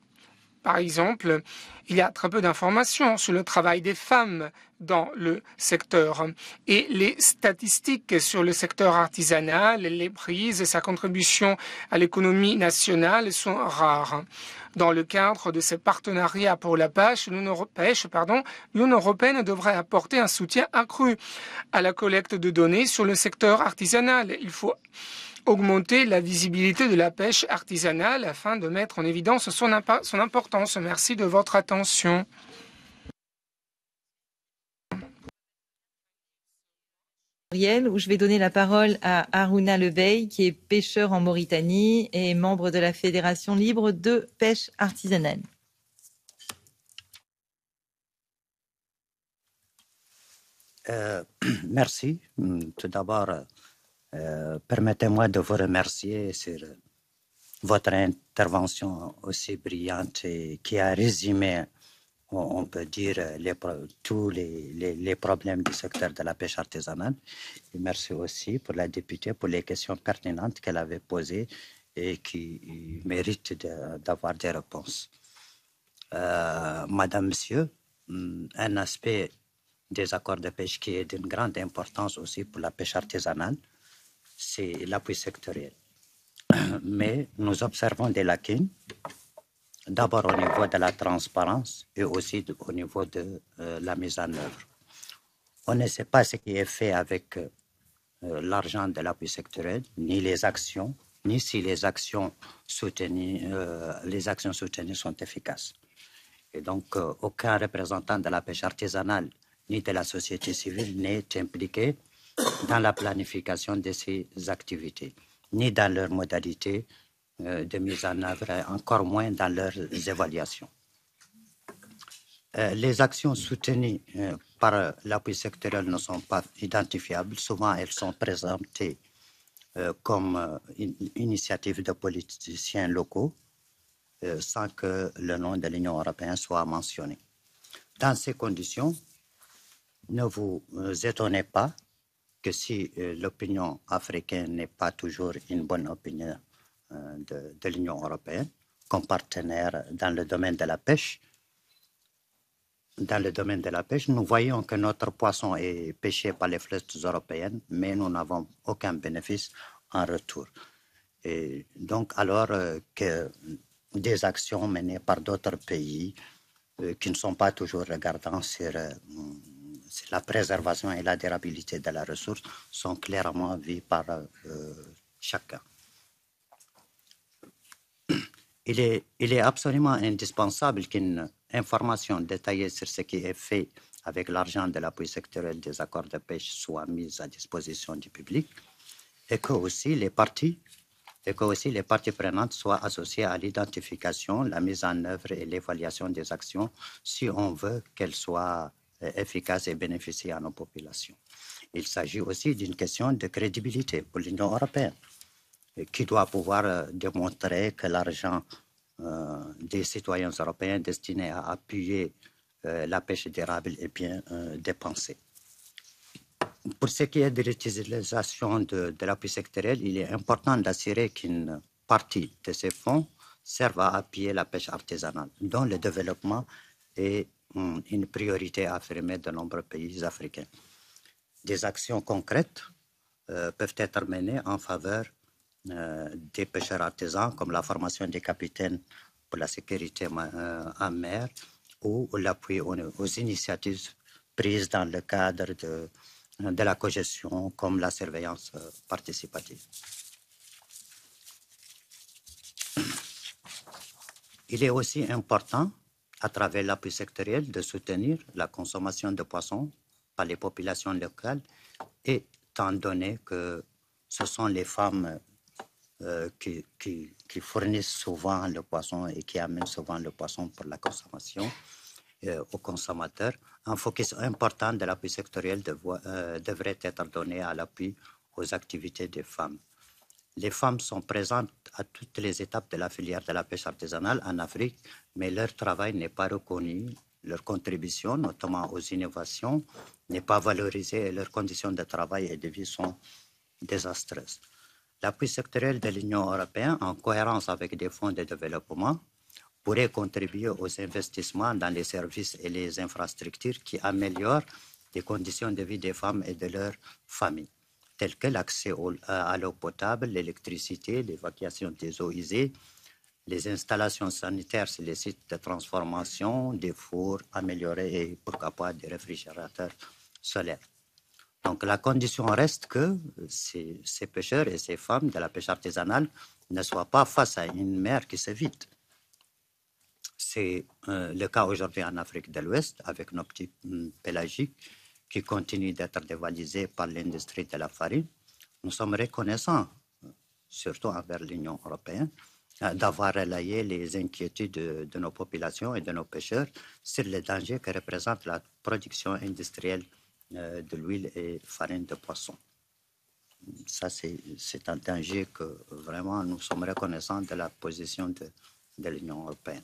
Par exemple, il y a très peu d'informations sur le travail des femmes dans le secteur et les statistiques sur le secteur artisanal, les prises et sa contribution à l'économie nationale sont rares. Dans le cadre de ces partenariats pour la pêche, l'Union européenne devrait apporter un soutien accru à la collecte de données sur le secteur artisanal. Il faut augmenter la visibilité de la pêche artisanale afin de mettre en évidence son importance. Merci de votre attention. Où je vais donner la parole à Harouna Lebey, qui est pêcheur en Mauritanie et membre de la Fédération libre de pêche artisanale. Merci. Tout d'abord, permettez-moi de vous remercier sur votre intervention aussi brillante et qui a résumé, on peut dire, tous les problèmes du secteur de la pêche artisanale. Et merci aussi pour la députée pour les questions pertinentes qu'elle avait posées et qui méritent d'avoir des réponses. Madame, Monsieur, un aspect des accords de pêche qui est d'une grande importance aussi pour la pêche artisanale, c'est l'appui sectoriel. Mais nous observons des lacunes, d'abord au niveau de la transparence et aussi au niveau de la mise en œuvre. On ne sait pas ce qui est fait avec l'argent de l'appui sectoriel, ni les actions, ni si les actions soutenues sont efficaces. Et donc, aucun représentant de la pêche artisanale ni de la société civile n'est impliqué dans la planification de ces activités, ni dans leurs modalités de mise en œuvre, encore moins dans leurs évaluations. Les actions soutenues par l'appui sectoriel ne sont pas identifiables. Souvent, elles sont présentées comme une initiative de politiciens locaux sans que le nom de l'Union européenne soit mentionné. Dans ces conditions, ne vous étonnez pas que si l'opinion africaine n'est pas toujours une bonne opinion de l'Union européenne comme partenaire dans le domaine de la pêche, nous voyons que notre poisson est pêché par les flottes européennes, mais nous n'avons aucun bénéfice en retour. Et donc, alors que des actions menées par d'autres pays qui ne sont pas toujours regardants sur la préservation et la durabilité de la ressource sont clairement vues par chacun. Il est absolument indispensable qu'une information détaillée sur ce qui est fait avec l'argent de l'appui sectoriel des accords de pêche soit mise à disposition du public et que aussi les parties prenantes soient associées à l'identification, la mise en œuvre et l'évaluation des actions si on veut qu'elles soient efficaces et bénéficient à nos populations. Il s'agit aussi d'une question de crédibilité pour l'Union européenne qui doit pouvoir démontrer que l'argent des citoyens européens destiné à appuyer la pêche durable est bien dépensé. Pour ce qui est de l'utilisation de l'appui sectoriel, il est important d'assurer qu'une partie de ces fonds serve à appuyer la pêche artisanale, dont le développement est une priorité affirmée de nombreux pays africains. Des actions concrètes peuvent être menées en faveur des pêcheurs artisans, comme la formation des capitaines pour la sécurité en mer ou l'appui aux initiatives prises dans le cadre de la cogestion, comme la surveillance participative. Il est aussi important, à travers l'appui sectoriel, de soutenir la consommation de poissons par les populations locales, étant donné que ce sont les femmes qui fournissent souvent le poisson et qui amènent souvent le poisson pour la consommation aux consommateurs. Un focus important de l'appui sectoriel devrait être donné à l'appui aux activités des femmes. Les femmes sont présentes à toutes les étapes de la filière de la pêche artisanale en Afrique, mais leur travail n'est pas reconnu, leur contribution, notamment aux innovations, n'est pas valorisée et leurs conditions de travail et de vie sont désastreuses. L'appui sectoriel de l'Union européenne, en cohérence avec des fonds de développement, pourrait contribuer aux investissements dans les services et les infrastructures qui améliorent les conditions de vie des femmes et de leurs familles, tels que l'accès à l'eau potable, l'électricité, l'évacuation des eaux usées, les installations sanitaires sur les sites de transformation, des fours améliorés et pourquoi pas des réfrigérateurs solaires. Donc la condition reste que ces pêcheurs et ces femmes de la pêche artisanale ne soient pas face à une mer qui se vide. C'est le cas aujourd'hui en Afrique de l'Ouest avec nos petits pélagiques qui continuent d'être dévalisés par l'industrie de la farine. Nous sommes reconnaissants, surtout envers l'Union européenne, d'avoir relayé les inquiétudes de nos populations et de nos pêcheurs sur les dangers que représente la production industrielle de l'huile et farine de poisson. ça, c'est un danger que vraiment nous sommes reconnaissants de la position de l'Union européenne.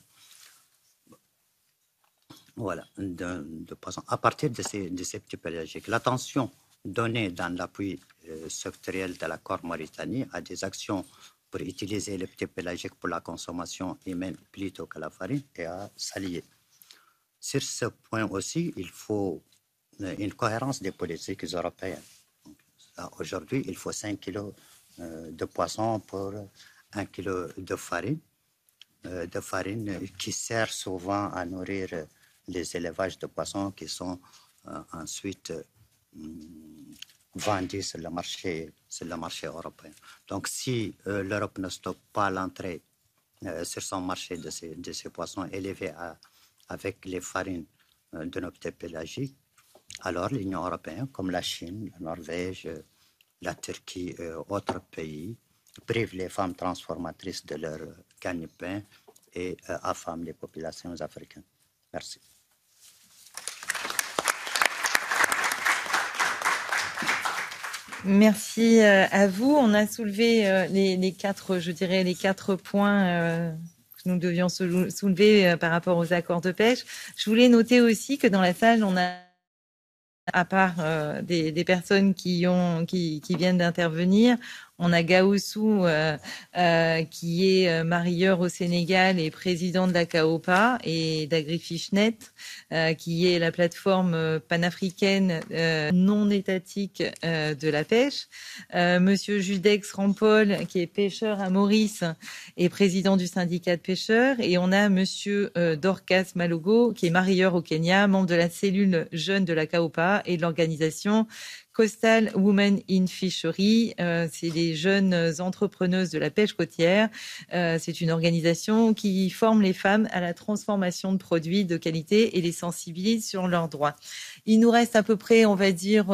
Voilà, de poissons. À partir de ces petits pélagiques, l'attention donnée dans l'appui sectoriel de l'accord Mauritanie à des actions pour utiliser les petits pélagiques pour la consommation humaine plutôt que la farine est à saluer. Sur ce point aussi, il faut une cohérence des politiques européennes. Aujourd'hui, il faut 5 kilos de poisson pour 1 kilo de farine qui sert souvent à nourrir les élevages de poissons qui sont ensuite vendus sur le marché européen. Donc, si l'Europe ne stoppe pas l'entrée sur son marché de ces poissons élevés avec les farines de nos petits pélagiques, alors l'Union européenne, comme la Chine, la Norvège, la Turquie et autres pays, prive les femmes transformatrices de leur gagne-pain et affame les populations africaines. Merci. Merci à vous. On a soulevé les quatre points que nous devions soulever par rapport aux accords de pêche. Je voulais noter aussi que dans la salle, on a, à part des personnes qui viennent d'intervenir, on a Gaoussou qui est marieur au Sénégal et président de la CAOPA et d'AgriFishNet, qui est la plateforme panafricaine non étatique de la pêche. Monsieur Judex Rampol, qui est pêcheur à Maurice et président du syndicat de pêcheurs. Et on a monsieur Dorcas Malogo, qui est marieur au Kenya, membre de la cellule jeune de la CAOPA et de l'organisation Coastal Women in Fishery, c'est les jeunes entrepreneuses de la pêche côtière. C'est une organisation qui forme les femmes à la transformation de produits de qualité et les sensibilise sur leurs droits. Il nous reste à peu près, on va dire,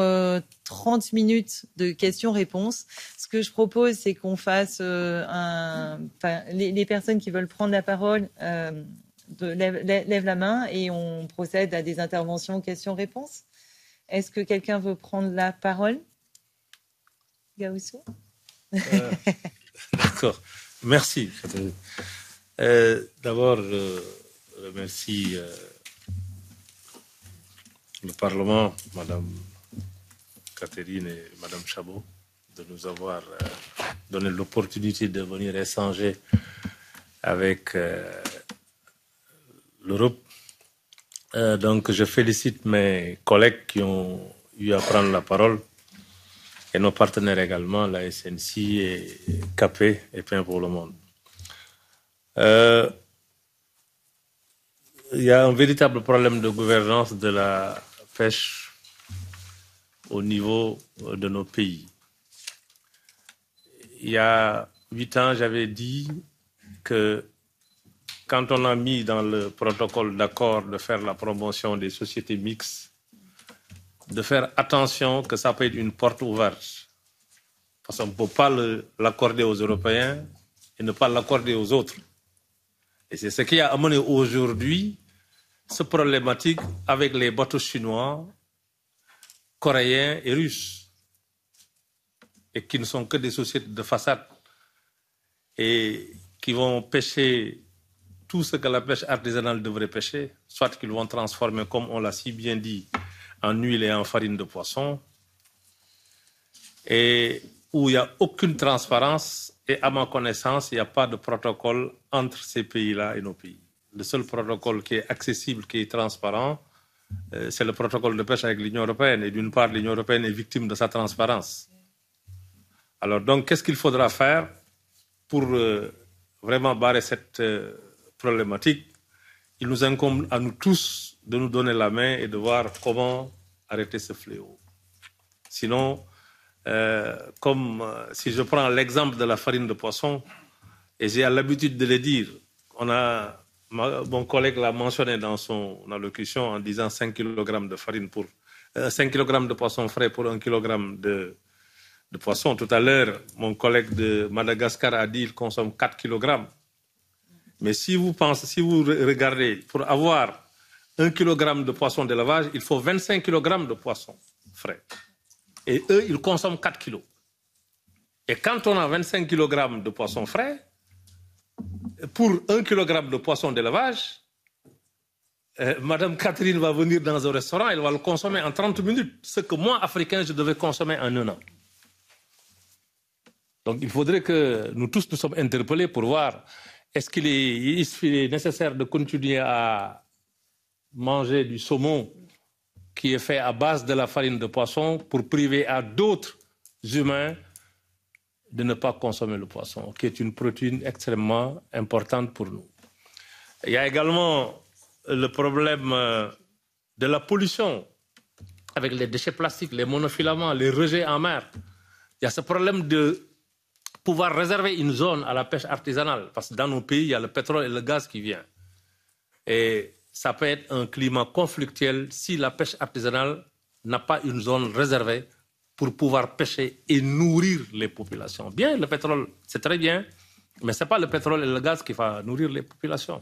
30 minutes de questions-réponses. Ce que je propose, c'est qu'on fasse les personnes qui veulent prendre la parole lèvent la main et on procède à des interventions questions-réponses. Est-ce que quelqu'un veut prendre la parole? Gaoussou? D'accord. Merci. D'abord, je remercie le Parlement, Madame Catherine et Madame Chabot, de nous avoir donné l'opportunité de venir échanger avec l'Europe. Donc, je félicite mes collègues qui ont eu à prendre la parole et nos partenaires également, la SNC et KP et Pain pour le Monde. Il y a un véritable problème de gouvernance de la pêche au niveau de nos pays. Il y a 8 ans, j'avais dit que quand on a mis dans le protocole d'accord de faire la promotion des sociétés mixtes, de faire attention que ça peut être une porte ouverte. Parce qu'on ne peut pas l'accorder aux Européens et ne pas l'accorder aux autres. Et c'est ce qui a amené aujourd'hui cette problématique avec les bateaux chinois, coréens et russes, et qui ne sont que des sociétés de façade et qui vont pêcher tout ce que la pêche artisanale devrait pêcher, soit qu'ils vont transformer, comme on l'a si bien dit, en huile et en farine de poisson, et où il n'y a aucune transparence, et à ma connaissance, il n'y a pas de protocole entre ces pays-là et nos pays. Le seul protocole qui est accessible, qui est transparent, c'est le protocole de pêche avec l'Union européenne, et d'une part, l'Union européenne est victime de sa transparence. Alors donc, qu'est-ce qu'il faudra faire pour vraiment barrer cette problématique? Il nous incombe à nous tous de nous donner la main et de voir comment arrêter ce fléau. Sinon, si je prends l'exemple de la farine de poisson, et j'ai l'habitude de le dire, mon collègue l'a mentionné dans son allocution en disant 5 kg de farine pour 5 kg de poisson frais pour 1 kg de poisson. Tout à l'heure, mon collègue de Madagascar a dit qu'il consomme 4 kg. Mais si vous regardez, pour avoir 1 kg de poisson d'élevage, il faut 25 kg de poisson frais. Et eux, ils consomment 4 kg. Et quand on a 25 kg de poissons frais, pour 1 kg de poisson d'élevage, Madame Catherine va venir dans un restaurant, elle va le consommer en 30 minutes, ce que moi, Africain, je devais consommer en 1 an. Donc il faudrait que nous tous nous sommes interpellés pour voir est-ce qu'il est nécessaire de continuer à manger du saumon qui est fait à base de la farine de poisson pour priver à d'autres humains de ne pas consommer le poisson, qui est une protéine extrêmement importante pour nous. Il y a également le problème de la pollution avec les déchets plastiques, les monofilaments, les rejets en mer. Il y a ce problème de pouvoir réserver une zone à la pêche artisanale, parce que dans nos pays, il y a le pétrole et le gaz qui viennent. Et ça peut être un climat conflictuel si la pêche artisanale n'a pas une zone réservée pour pouvoir pêcher et nourrir les populations. Bien, le pétrole, c'est très bien, mais ce n'est pas le pétrole et le gaz qui va nourrir les populations.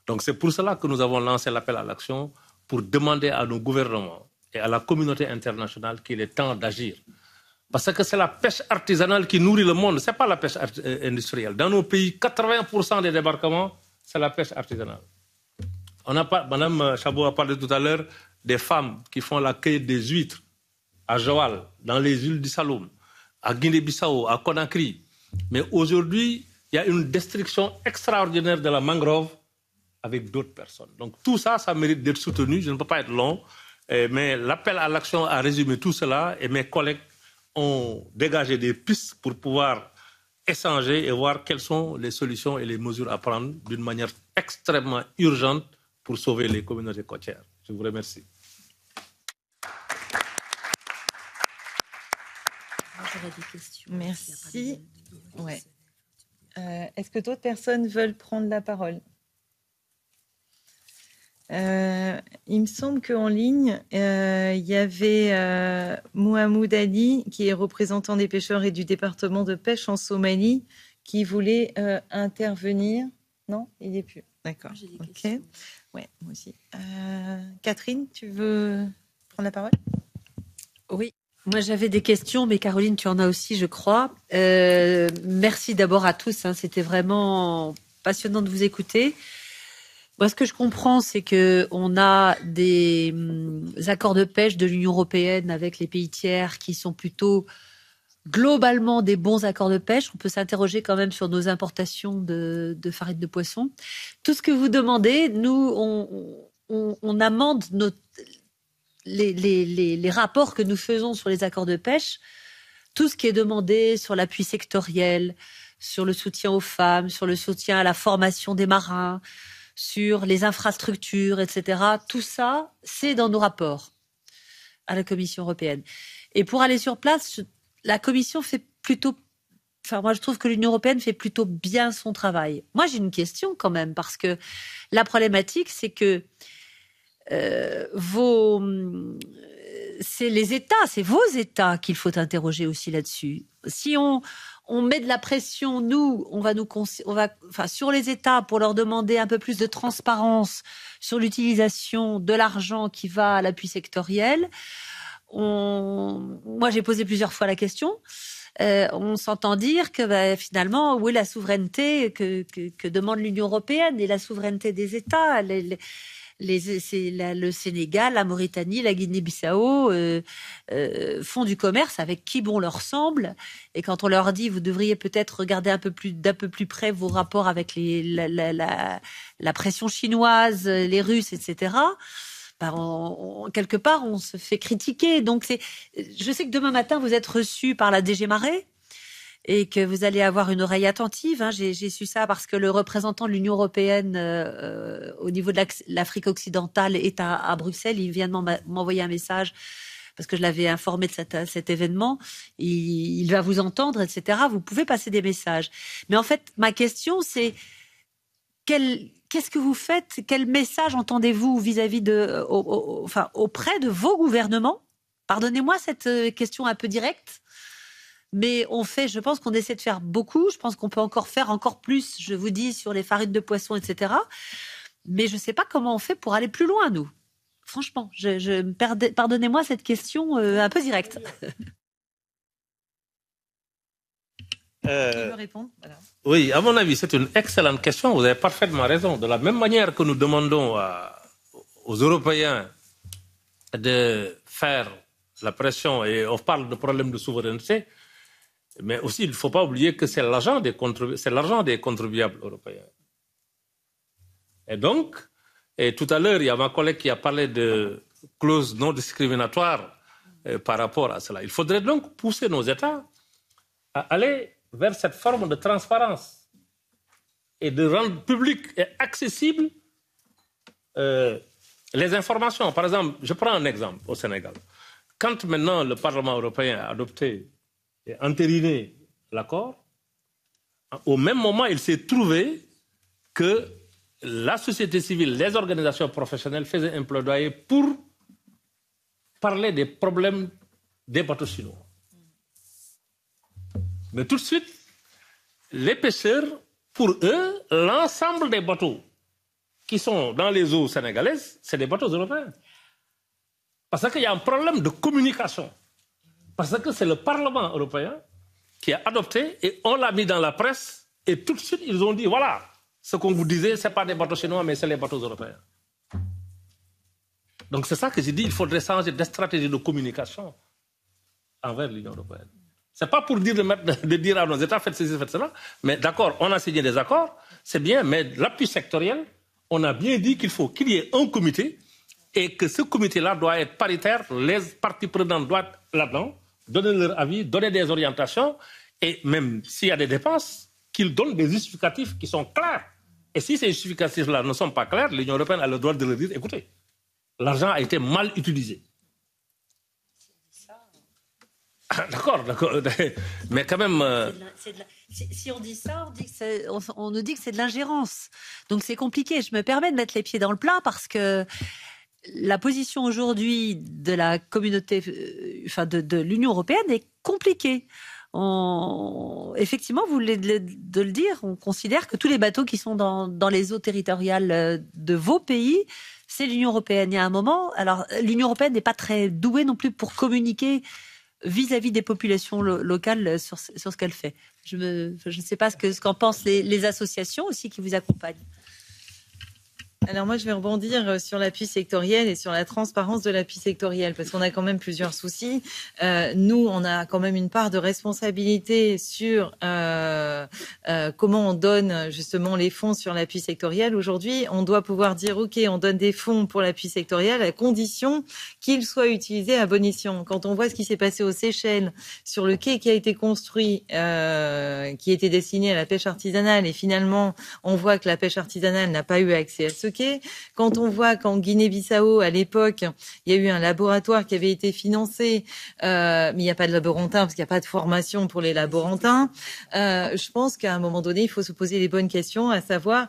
Donc c'est pour cela que nous avons lancé l'appel à l'action pour demander à nos gouvernements et à la communauté internationale qu'il est temps d'agir. Parce que c'est la pêche artisanale qui nourrit le monde, ce n'est pas la pêche industrielle. Dans nos pays, 80% des débarquements, c'est la pêche artisanale. Madame Chabot a parlé tout à l'heure des femmes qui font la cueillette des huîtres à Joal, dans les îles du Saloum, à Guinée-Bissau, à Conakry. Mais aujourd'hui, il y a une destruction extraordinaire de la mangrove avec d'autres personnes. Donc tout ça, ça mérite d'être soutenu. Je ne peux pas être long, mais l'appel à l'action a résumé tout cela et mes collègues ont dégagé des pistes pour pouvoir échanger et voir quelles sont les solutions et les mesures à prendre d'une manière extrêmement urgente pour sauver les communautés côtières. Je vous remercie. J'aurais des questions. Merci. Ouais. Est-ce que d'autres personnes veulent prendre la parole ? Il me semble qu'en ligne, il y avait Mohamed Ali, qui est représentant des pêcheurs et du département de pêche en Somalie, qui voulait intervenir. Non, il n'y est plus. D'accord. Ok. Ouais, moi aussi. Catherine, tu veux prendre la parole ? Oui. Moi, j'avais des questions, mais Caroline, tu en as aussi, je crois. Merci d'abord à tous. C'était vraiment passionnant de vous écouter. Moi, ce que je comprends, c'est qu'on a des accords de pêche de l'Union européenne avec les pays tiers qui sont plutôt globalement des bons accords de pêche. On peut s'interroger quand même sur nos importations de farine de poisson. Tout ce que vous demandez, nous, on amende les rapports que nous faisons sur les accords de pêche. Tout ce qui est demandé sur l'appui sectoriel, sur le soutien aux femmes, sur le soutien à la formation des marins, sur les infrastructures, etc. Tout ça, c'est dans nos rapports à la Commission européenne. Et pour aller sur place, la Commission fait plutôt... Enfin, moi, je trouve que l'Union européenne fait plutôt bien son travail. Moi, j'ai une question quand même, parce que la problématique, c'est que c'est les États, c'est vos États qu'il faut interroger aussi là-dessus. Si on met de la pression, nous, on va sur les États pour leur demander un peu plus de transparence sur l'utilisation de l'argent qui va à l'appui sectoriel. Moi, j'ai posé plusieurs fois la question. On s'entend dire que finalement, où est la souveraineté que demande l'Union européenne et la souveraineté des États le Sénégal, la Mauritanie, la Guinée-Bissau font du commerce avec qui bon leur semble. Et quand on leur dit, vous devriez peut-être regarder d'un peu plus près vos rapports avec la pression chinoise, les Russes, etc., quelque part, on se fait critiquer. Donc, je sais que demain matin, vous êtes reçu par la DG Marais et que vous allez avoir une oreille attentive. J'ai su ça parce que le représentant de l'Union européenne au niveau de l'Afrique occidentale est à Bruxelles. Il vient de m'envoyer un message parce que je l'avais informé de cet événement. Il va vous entendre, etc. Vous pouvez passer des messages. Mais en fait, ma question, c'est qu'est-ce que vous faites? Quel message entendez-vous vis-à-vis auprès de vos gouvernements? Pardonnez-moi cette question un peu directe. Mais je pense qu'on essaie de faire beaucoup. Je pense qu'on peut encore faire encore plus, je vous dis, sur les farines de poisson, etc. Mais je ne sais pas comment on fait pour aller plus loin, nous. Franchement, pardonnez-moi cette question un peu directe. veut répondre? Voilà. Oui, à mon avis, c'est une excellente question. Vous avez parfaitement raison. De la même manière que nous demandons aux Européens de faire la pression, et on parle de problème de souveraineté, mais aussi il ne faut pas oublier que c'est l'argent des contribuables européens. Et donc, tout à l'heure, il y a ma collègue qui a parlé de clauses non discriminatoires par rapport à cela. Il faudrait donc pousser nos États à aller vers cette forme de transparence et de rendre public et accessible les informations. Par exemple, je prends un exemple au Sénégal. Quand maintenant le Parlement européen a adopté et entériné l'accord, au même moment, il s'est trouvé que la société civile, les organisations professionnelles faisaient un plaidoyer pour parler des problèmes des bateaux chinois. Mais tout de suite, les pêcheurs, pour eux, l'ensemble des bateaux qui sont dans les eaux sénégalaises, c'est des bateaux européens. Parce qu'il y a un problème de communication. Parce que c'est le Parlement européen qui a adopté et on l'a mis dans la presse et tout de suite, ils ont dit, voilà, ce qu'on vous disait, ce n'est pas des bateaux chinois, mais c'est les bateaux européens. Donc c'est ça que j'ai dit, il faudrait changer de stratégie de communication envers l'Union européenne. Ce n'est pas pour dire de dire à nos États, faites ceci, faites cela, mais d'accord, on a signé des accords, c'est bien, mais l'appui sectoriel, on a bien dit qu'il faut qu'il y ait un comité et que ce comité-là doit être paritaire, les parties prenantes doivent être là-dedans, donner leur avis, donner des orientations, et même s'il y a des dépenses, qu'ils donnent des justificatifs qui sont clairs. Et si ces justificatifs-là ne sont pas clairs, l'Union européenne a le droit de leur dire, écoutez, l'argent a été mal utilisé. D'accord, mais quand même... Si on dit ça, on nous dit que c'est de l'ingérence. Donc c'est compliqué. Je me permets de mettre les pieds dans le plat parce que la position aujourd'hui de la communauté, de l'Union européenne est compliquée. Effectivement, vous voulez de le dire, on considère que tous les bateaux qui sont dans les eaux territoriales de vos pays, c'est l'Union européenne. Il y a un moment, alors l'Union européenne n'est pas très douée non plus pour communiquer vis-à-vis des populations locales sur ce qu'elle fait. Je ne sais pas ce qu'en pensent les associations aussi qui vous accompagnent. Alors moi, je vais rebondir sur l'appui sectoriel et sur la transparence de l'appui sectoriel, parce qu'on a quand même plusieurs soucis. Nous, on a quand même une part de responsabilité sur comment on donne justement les fonds sur l'appui sectoriel. Aujourd'hui, on doit pouvoir dire, OK, on donne des fonds pour l'appui sectoriel à condition qu'ils soient utilisés à bon escient. Quand on voit ce qui s'est passé aux Seychelles sur le quai qui a été construit, qui était destiné à la pêche artisanale, et finalement, on voit que la pêche artisanale n'a pas eu accès à ce quai. Quand on voit qu'en Guinée-Bissau, à l'époque, il y a eu un laboratoire qui avait été financé, mais il n'y a pas de laborantin parce qu'il n'y a pas de formation pour les laborantins. Je pense qu'à un moment donné, il faut se poser les bonnes questions, à savoir,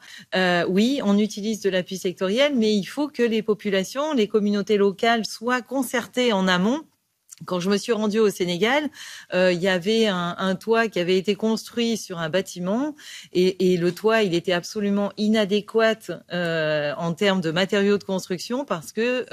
oui, on utilise de l'appui sectoriel, mais il faut que les populations, les communautés locales soient concertées en amont. Quand je me suis rendue au Sénégal, il y avait un toit qui avait été construit sur un bâtiment et le toit, il était absolument inadéquat en termes de matériaux de construction parce que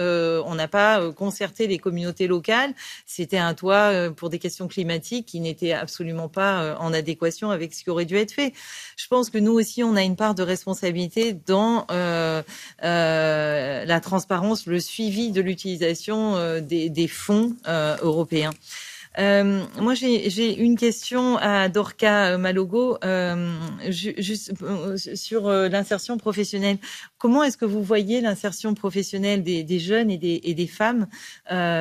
on n'a pas concerté les communautés locales. C'était un toit pour des questions climatiques qui n'était absolument pas en adéquation avec ce qui aurait dû être fait. Je pense que nous aussi, on a une part de responsabilité dans la transparence, le suivi de l'utilisation des fonds européen. Moi, j'ai une question à Dorca Malogo juste sur l'insertion professionnelle. Comment est-ce que vous voyez l'insertion professionnelle des jeunes et des femmes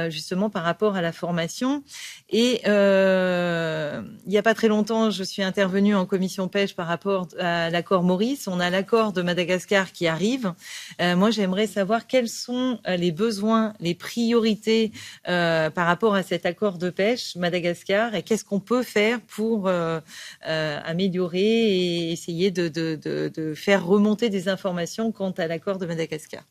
justement par rapport à la formation? Et il n'y a pas très longtemps, je suis intervenue en commission pêche par rapport à l'accord Maurice. On a l'accord de Madagascar qui arrive. Moi, j'aimerais savoir quels sont les besoins, les priorités par rapport à cet accord de pêche Madagascar et qu'est-ce qu'on peut faire pour améliorer et essayer de faire remonter des informations quant à l'accord de Madagascar.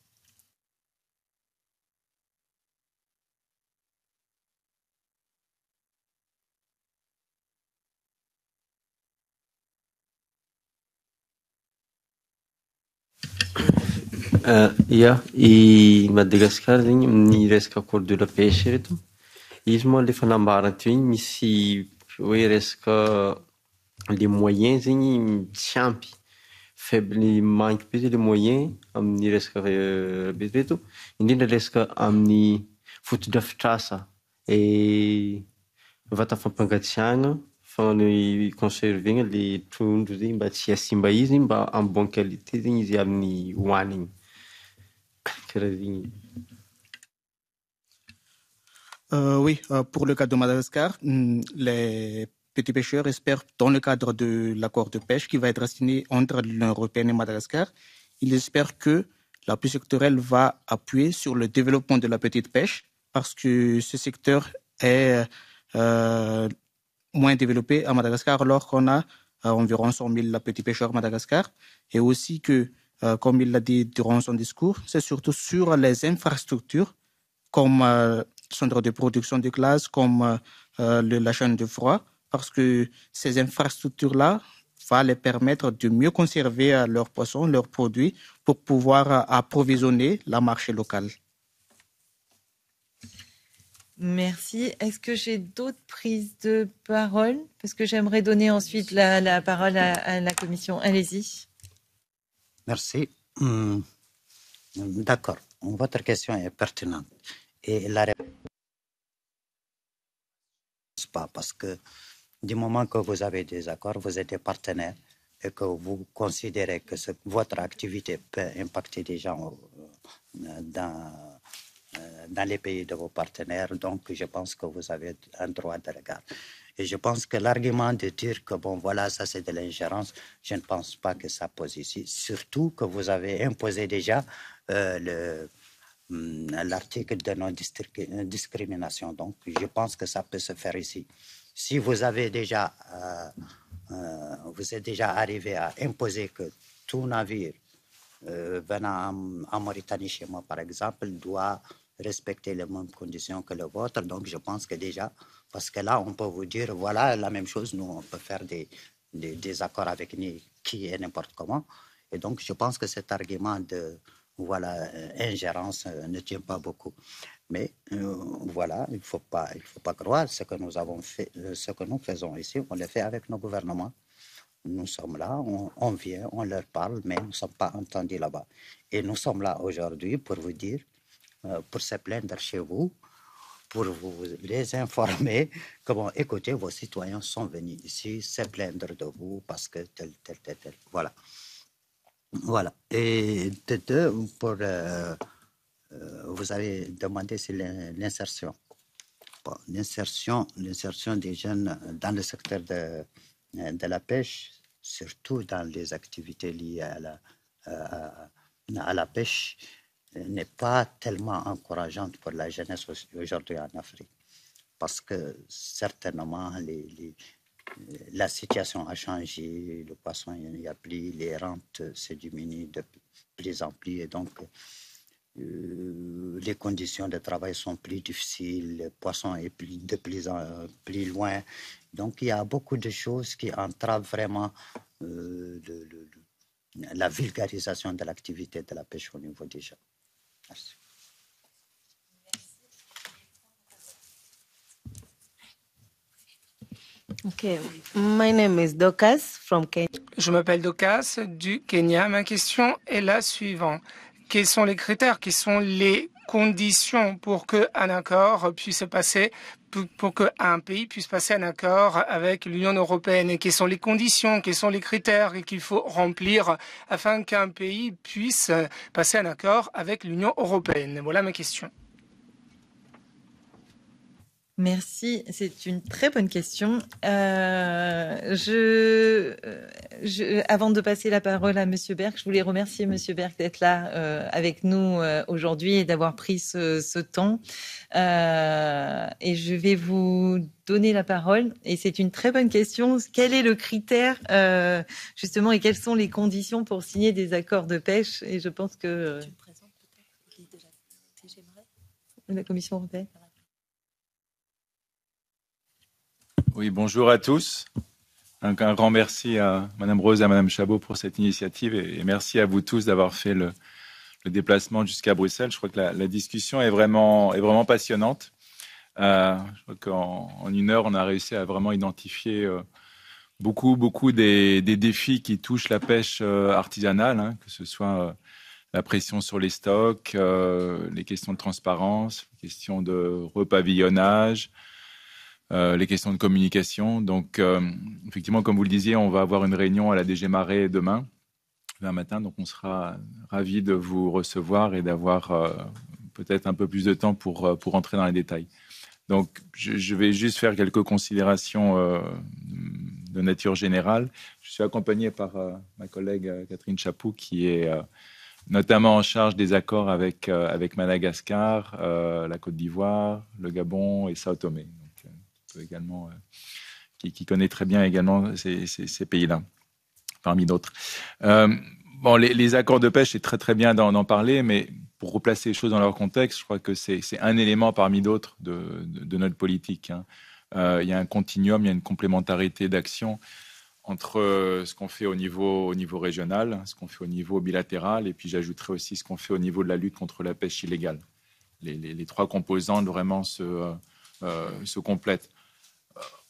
I Madagascar zegny amin'ny resaka accord de la pêche reto izy moa le fanambarana teo igny misy hoe resaka les moyens zegny tsy ampy faible manque be les moyens amin'ny resaka reto indrindra resaka amin'ny fotodrafitrasa e vata fampangatsiahana fany conservena le trondro zegny mba tsy asimba izy mba en bonne qualité zegny izy amin'ny hoanigny karaha zegny. Oui, pour le cas de Madagascar, les petits pêcheurs espèrent, dans le cadre de l'accord de pêche qui va être signé entre l'Union européenne et Madagascar, ils espèrent que la pêche sectorielle va appuyer sur le développement de la petite pêche parce que ce secteur est moins développé à Madagascar alors qu'on a environ 100 000 petits pêcheurs à Madagascar et aussi que, comme il l'a dit durant son discours, c'est surtout sur les infrastructures comme centre de production de glace, comme la chaîne de froid, parce que ces infrastructures-là vont les permettre de mieux conserver leurs poissons, leurs produits, pour pouvoir approvisionner la marché locale. Merci. Est-ce que j'ai d'autres prises de parole? Parce que j'aimerais donner ensuite la parole à la Commission. Allez-y. Merci. D'accord. Votre question est pertinente. Et la réponse, pas parce que du moment que vous avez des accords, vous êtes des partenaires et que vous considérez que votre activité peut impacter des gens dans les pays de vos partenaires, donc je pense que vous avez un droit de regard. Et je pense que l'argument de dire que bon voilà, ça c'est de l'ingérence, je ne pense pas que ça pose ici. Surtout que vous avez imposé déjà l'article de non-discrimination. Donc, je pense que ça peut se faire ici. Si vous avez déjà, vous êtes déjà arrivé à imposer que tout navire venant en Mauritanie, chez moi par exemple, doit respecter les mêmes conditions que le vôtre. Donc, je pense que déjà, parce que là, on peut vous dire, voilà, la même chose, nous, on peut faire des accords avec qui et n'importe comment. Et donc, je pense que cet argument de voilà, ingérence ne tient pas beaucoup. Mais voilà, il ne faut pas croire ce que nous avons fait, ce que nous faisons ici, on le fait avec nos gouvernements. Nous sommes là, on vient, on leur parle, mais nous ne sommes pas entendus là-bas. Et nous sommes là aujourd'hui pour vous dire, pour se plaindre chez vous, pour vous les informer que, bon, écoutez, vos citoyens sont venus ici se plaindre de vous parce que tel. Voilà. Voilà. Et de deux, pour, vous avez demandé sur l'insertion. Bon, l'insertion des jeunes dans le secteur de la pêche, surtout dans les activités liées à la pêche, n'est pas tellement encourageante pour la jeunesse aujourd'hui en Afrique. Parce que certainement, la situation a changé, le poisson, il n'y a plus, les rentes se diminuent de plus en plus et donc les conditions de travail sont plus difficiles, le poisson est de plus en plus loin. Donc il y a beaucoup de choses qui entravent vraiment la vulgarisation de l'activité de la pêche au niveau des gens. Merci. Okay. My name is Dokas from Kenya. Je m'appelle Dokas du Kenya. Ma question est la suivante. Quels sont les critères, quelles sont les conditions pour qu'un accord puisse passer, pour qu'un pays puisse passer un accord avec l'Union européenne? Et quelles sont les conditions, quels sont les critères qu'il faut remplir afin qu'un pays puisse passer un accord avec l'Union européenne? Voilà ma question. Merci, c'est une très bonne question. Avant de passer la parole à Monsieur Berg, je voulais remercier Monsieur Berg d'être là avec nous aujourd'hui et d'avoir pris ce temps. Et je vais vous donner la parole. Et c'est une très bonne question. Quel est le critère justement et quelles sont les conditions pour signer des accords de pêche? Et je pense que tu me présentes peut-être la Commission européenne. Oui, bonjour à tous. Un grand merci à Madame Rose et à Madame Chabot pour cette initiative et merci à vous tous d'avoir fait le déplacement jusqu'à Bruxelles. Je crois que la discussion est vraiment passionnante. Je crois qu'en une heure, on a réussi à vraiment identifier beaucoup des défis qui touchent la pêche artisanale, hein, que ce soit la pression sur les stocks, les questions de transparence, les questions de repavillonnage, les questions de communication. Donc, effectivement, comme vous le disiez, on va avoir une réunion à la DG Marais demain matin. Donc, on sera ravis de vous recevoir et d'avoir peut-être un peu plus de temps pour entrer dans les détails. Donc, je vais juste faire quelques considérations de nature générale. Je suis accompagné par ma collègue Catherine Chapou, qui est notamment en charge des accords avec Madagascar, la Côte d'Ivoire, le Gabon et Sao Tomé. Donc, également, qui connaît très bien également ces pays-là, parmi d'autres. Bon, les accords de pêche, c'est très très bien d'en parler, mais pour replacer les choses dans leur contexte, je crois que c'est un élément parmi d'autres de notre politique, hein. Il y a un continuum, il y a une complémentarité d'action entre ce qu'on fait au niveau régional, ce qu'on fait au niveau bilatéral, et puis j'ajouterai aussi ce qu'on fait au niveau de la lutte contre la pêche illégale. Les trois composantes vraiment se complètent.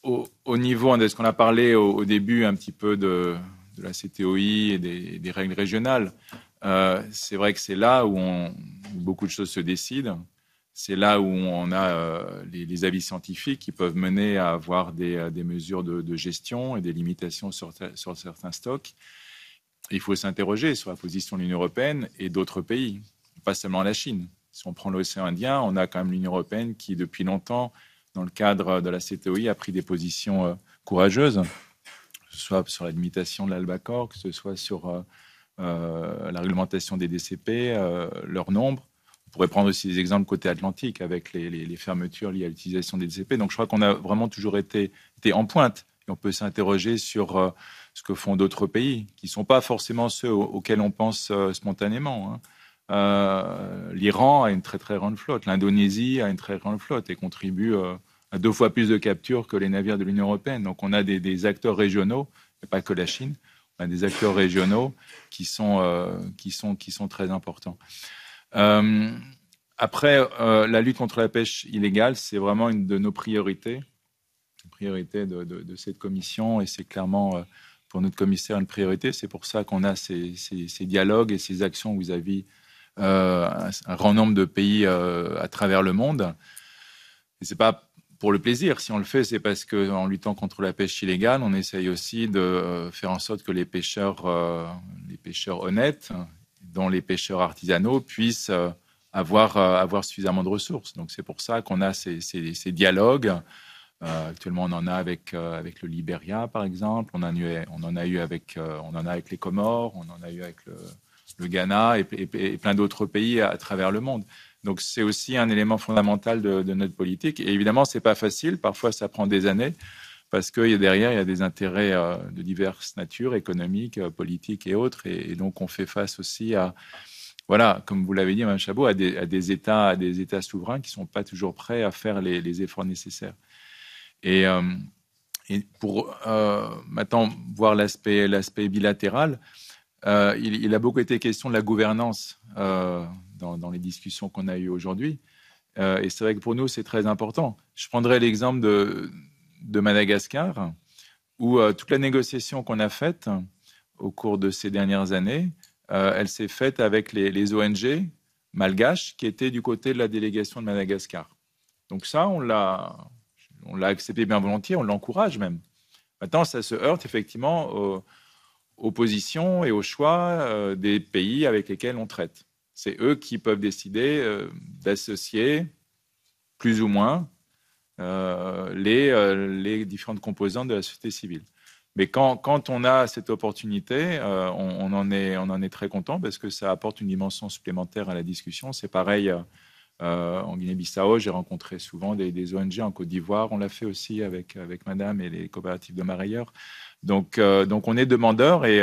Au niveau de ce qu'on a parlé au début un petit peu de la CTOI et des règles régionales, c'est vrai que c'est là où beaucoup de choses se décident. C'est là où on a les avis scientifiques qui peuvent mener à avoir des mesures de gestion et des limitations sur certains stocks. Il faut s'interroger sur la position de l'Union européenne et d'autres pays, pas seulement la Chine. Si on prend l'océan Indien, on a quand même l'Union européenne qui, depuis longtemps, dans le cadre de la CTOI, a pris des positions courageuses, que ce soit sur la limitation de l'albacore, que ce soit sur la réglementation des DCP, leur nombre. On pourrait prendre aussi des exemples côté Atlantique avec les fermetures liées à l'utilisation des DCP. Donc je crois qu'on a vraiment toujours été en pointe. Et on peut s'interroger sur ce que font d'autres pays, qui ne sont pas forcément ceux auxquels on pense spontanément, hein. L'Iran a une très très grande flotte. L'Indonésie a une très grande flotte et contribue à 2 fois plus de captures que les navires de l'Union européenne. Donc on a des acteurs régionaux, et pas que la Chine, on a des acteurs régionaux qui sont très importants. Après, la lutte contre la pêche illégale, c'est vraiment une de nos priorités, une priorité de cette commission, et c'est clairement pour notre commissaire une priorité. C'est pour ça qu'on a ces dialogues et ces actions vis-à-vis un grand nombre de pays à travers le monde. Et c'est pas pour le plaisir. Si on le fait, c'est parce qu'en luttant contre la pêche illégale, on essaye aussi de faire en sorte que les pêcheurs honnêtes, dont les pêcheurs artisanaux, puissent avoir suffisamment de ressources. Donc c'est pour ça qu'on a ces dialogues. Actuellement, on en a avec le Libéria, par exemple. On en a avec les Comores. On en a eu avec le Ghana et plein d'autres pays à travers le monde. Donc c'est aussi un élément fondamental de notre politique. Et évidemment, c'est pas facile. Parfois, ça prend des années parce que derrière, il y a des intérêts de diverses natures, économiques, politiques et autres. Et donc, on fait face aussi à, voilà, comme vous l'avez dit, Mme Chabot, à des États souverains qui sont pas toujours prêts à faire les efforts nécessaires. Et pour maintenant voir l'aspect bilatéral, il a beaucoup été question de la gouvernance dans les discussions qu'on a eues aujourd'hui. Et c'est vrai que pour nous, c'est très important. Je prendrai l'exemple de Madagascar, où toute la négociation qu'on a faite au cours de ces dernières années, elle s'est faite avec les ONG malgaches qui étaient du côté de la délégation de Madagascar. Donc ça, on l'a accepté bien volontiers, on l'encourage même. Maintenant, ça se heurte effectivement aux positions et aux choix des pays avec lesquels on traite. C'est eux qui peuvent décider d'associer plus ou moins les différentes composantes de la société civile. Mais quand on a cette opportunité, on en est très content parce que ça apporte une dimension supplémentaire à la discussion. C'est pareil en Guinée-Bissau, j'ai rencontré souvent des ONG en Côte d'Ivoire. On l'a fait aussi avec Madame et les coopératives de marailleurs. Donc on est demandeurs et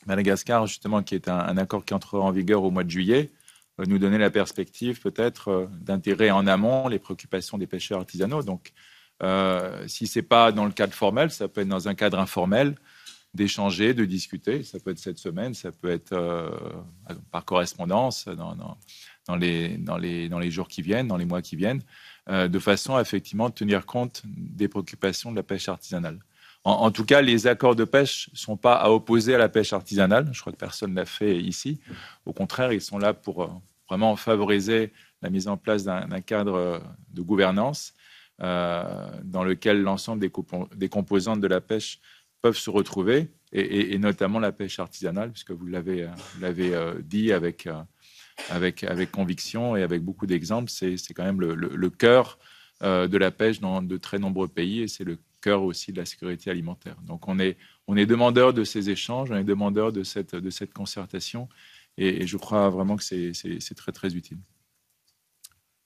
Madagascar, justement, qui est un accord qui entrera en vigueur au mois de juillet, va nous donner la perspective peut-être d'intégrer en amont les préoccupations des pêcheurs artisanaux. Donc, si ce n'est pas dans le cadre formel, ça peut être dans un cadre informel, d'échanger, de discuter. Ça peut être cette semaine, ça peut être par correspondance dans les jours qui viennent, dans les mois qui viennent, de façon à effectivement tenir compte des préoccupations de la pêche artisanale. En tout cas, les accords de pêche ne sont pas à opposer à la pêche artisanale. Je crois que personne ne l'a fait ici. Au contraire, ils sont là pour vraiment favoriser la mise en place d'un cadre de gouvernance dans lequel l'ensemble des composantes de la pêche peuvent se retrouver, et notamment la pêche artisanale, puisque vous l'avez dit avec conviction et avec beaucoup d'exemples. C'est quand même le cœur de la pêche dans de très nombreux pays, et c'est le cœur aussi de la sécurité alimentaire. Donc on est demandeur de ces échanges, on est demandeur de cette concertation, et je crois vraiment que c'est très très utile.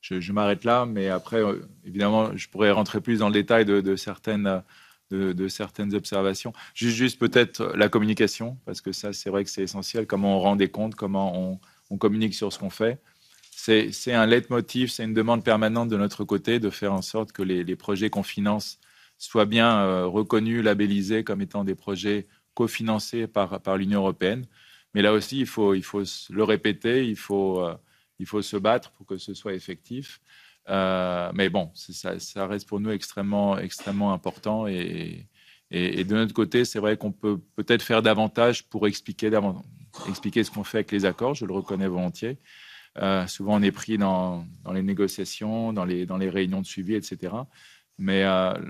Je m'arrête là, mais après, évidemment, je pourrais rentrer plus dans le détail de certaines observations. Juste peut-être la communication, parce que ça, c'est vrai que c'est essentiel. Comment on rend des comptes, comment on communique sur ce qu'on fait. C'est un leitmotiv, c'est une demande permanente de notre côté de faire en sorte que les projets qu'on finance soient bien reconnus, labellisés comme étant des projets cofinancés par l'Union européenne. Mais là aussi, il faut le répéter, il faut se battre pour que ce soit effectif. Mais bon, ça reste pour nous extrêmement important. Et de notre côté, c'est vrai qu'on peut peut-être faire davantage pour expliquer ce qu'on fait avec les accords. Je le reconnais volontiers. Souvent, on est pris dans les négociations, dans les réunions de suivi, etc. Mais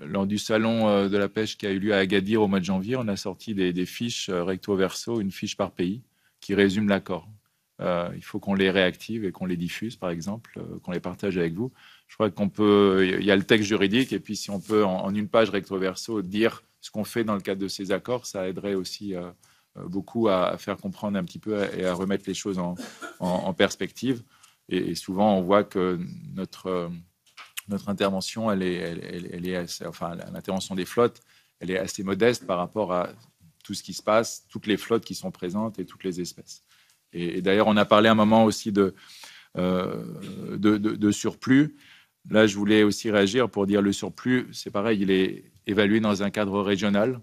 lors du salon de la pêche qui a eu lieu à Agadir au mois de janvier, on a sorti des fiches recto verso, une fiche par pays, qui résume l'accord. Il faut qu'on les réactive et qu'on les diffuse, par exemple, qu'on les partage avec vous. Je crois il y a le texte juridique, et puis si on peut, en une page recto verso, dire ce qu'on fait dans le cadre de ces accords, ça aiderait aussi beaucoup à faire comprendre un petit peu et à remettre les choses en perspective. Et souvent, on voit que notre intervention, elle est assez, enfin, l'intervention des flottes, elle est assez modeste par rapport à tout ce qui se passe, toutes les flottes qui sont présentes et toutes les espèces. Et d'ailleurs, on a parlé un moment aussi de surplus. Là, je voulais aussi réagir pour dire le surplus, c'est pareil, il est évalué dans un cadre régional.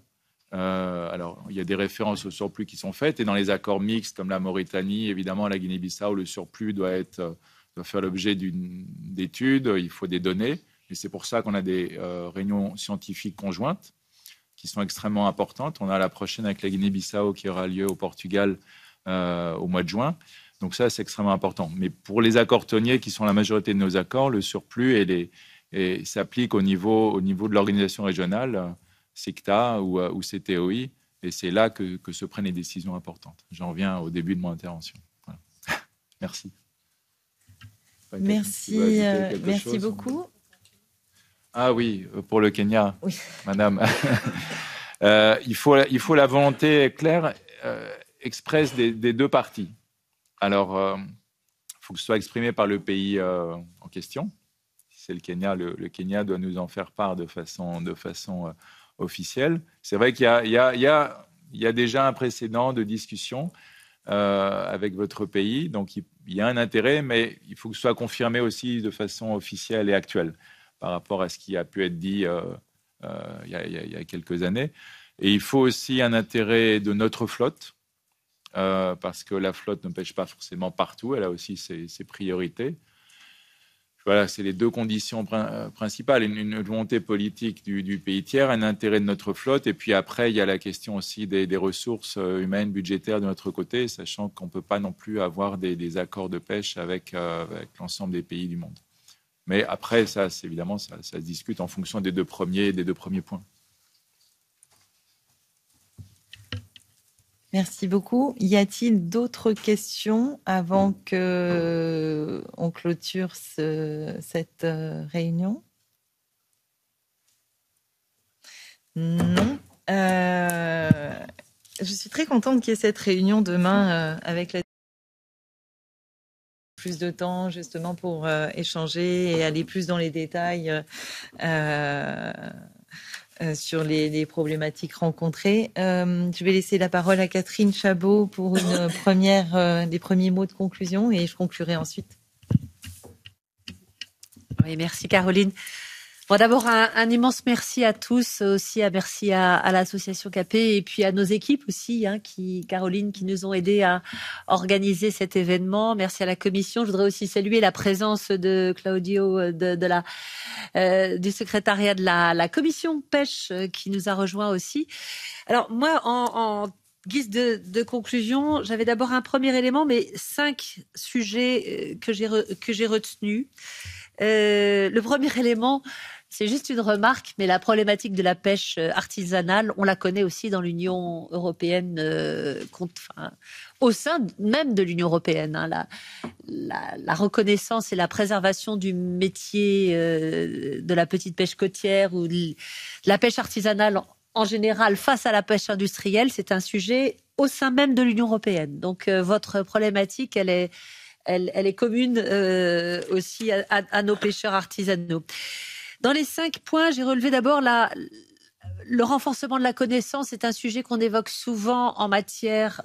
Alors, il y a des références au surplus qui sont faites, et dans les accords mixtes comme la Mauritanie, évidemment, la Guinée-Bissau, le surplus doit faire l'objet d'une étude, il faut des données, et c'est pour ça qu'on a des réunions scientifiques conjointes qui sont extrêmement importantes. On a la prochaine avec la Guinée-Bissau qui aura lieu au Portugal au mois de juin. Donc ça, c'est extrêmement important. Mais pour les accords tonniers, qui sont la majorité de nos accords, le surplus s'applique au niveau de l'organisation régionale, SICTA ou CTOI, et c'est là que se prennent les décisions importantes. J'en reviens au début de mon intervention. Voilà. Merci. Merci beaucoup. Ah oui, pour le Kenya, oui. Madame. Il faut la volonté claire, expresse des deux parties. Alors, il faut que ce soit exprimé par le pays en question. Si c'est le Kenya, le Kenya doit nous en faire part de façon officielle. C'est vrai qu'il y a déjà un précédent de discussion avec votre pays, donc il y a un intérêt, mais il faut que ce soit confirmé aussi de façon officielle et actuelle par rapport à ce qui a pu être dit il y a quelques années. Et il faut aussi un intérêt de notre flotte, parce que la flotte ne pêche pas forcément partout, elle a aussi ses priorités. Voilà, c'est les deux conditions principales, une volonté politique du pays tiers, un intérêt de notre flotte, et puis après, il y a la question aussi des ressources humaines, budgétaires de notre côté, sachant qu'on ne peut pas non plus avoir des accords de pêche avec l'ensemble des pays du monde. Mais après, ça se discute en fonction des deux premiers points. Merci beaucoup. Y a-t-il d'autres questions avant qu'on clôture cette réunion? Non. Je suis très contente qu'il y ait cette réunion demain avec plus de temps justement pour échanger et aller plus dans les détails sur les problématiques rencontrées. Je vais laisser la parole à Catherine Chabot pour des premiers mots de conclusion, et je conclurai ensuite. Oui, merci Caroline. Bon, d'abord, un immense merci à tous, aussi merci à l'association Capé et puis à nos équipes aussi, Caroline, qui nous ont aidés à organiser cet événement. Merci à la commission. Je voudrais aussi saluer la présence de Claudio du secrétariat de la commission pêche qui nous a rejoints aussi. Alors moi, en guise de conclusion, j'avais d'abord un premier élément, mais 5 sujets que j'ai retenus. Le premier élément, c'est juste une remarque, mais la problématique de la pêche artisanale, on la connaît aussi dans l'Union européenne, au sein même de l'Union européenne. La reconnaissance et la préservation du métier de la petite pêche côtière ou de la pêche artisanale en général face à la pêche industrielle, c'est un sujet au sein même de l'Union européenne. Donc votre problématique, elle est commune aussi à nos pêcheurs artisanaux. Dans les 5 points, j'ai relevé d'abord le renforcement de la connaissance. C'est un sujet qu'on évoque souvent en matière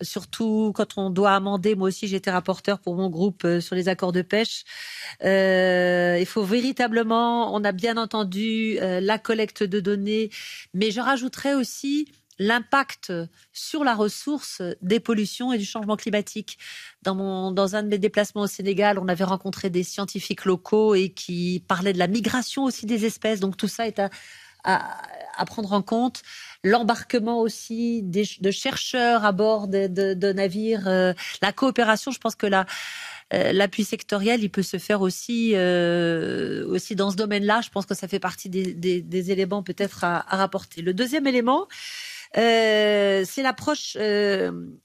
surtout quand on doit amender. Moi aussi, j'étais rapporteur pour mon groupe sur les accords de pêche. Il faut véritablement, on a bien entendu la collecte de données, mais je rajouterais aussi l'impact sur la ressource des pollutions et du changement climatique. Dans un de mes déplacements au Sénégal, on avait rencontré des scientifiques locaux et qui parlaient de la migration aussi des espèces. Donc tout ça est à prendre en compte. L'embarquement aussi de chercheurs à bord de navires. La coopération, je pense que l'appui sectoriel, il peut se faire aussi dans ce domaine-là. Je pense que ça fait partie des éléments peut-être à rapporter. Le deuxième élément, c'est l'approche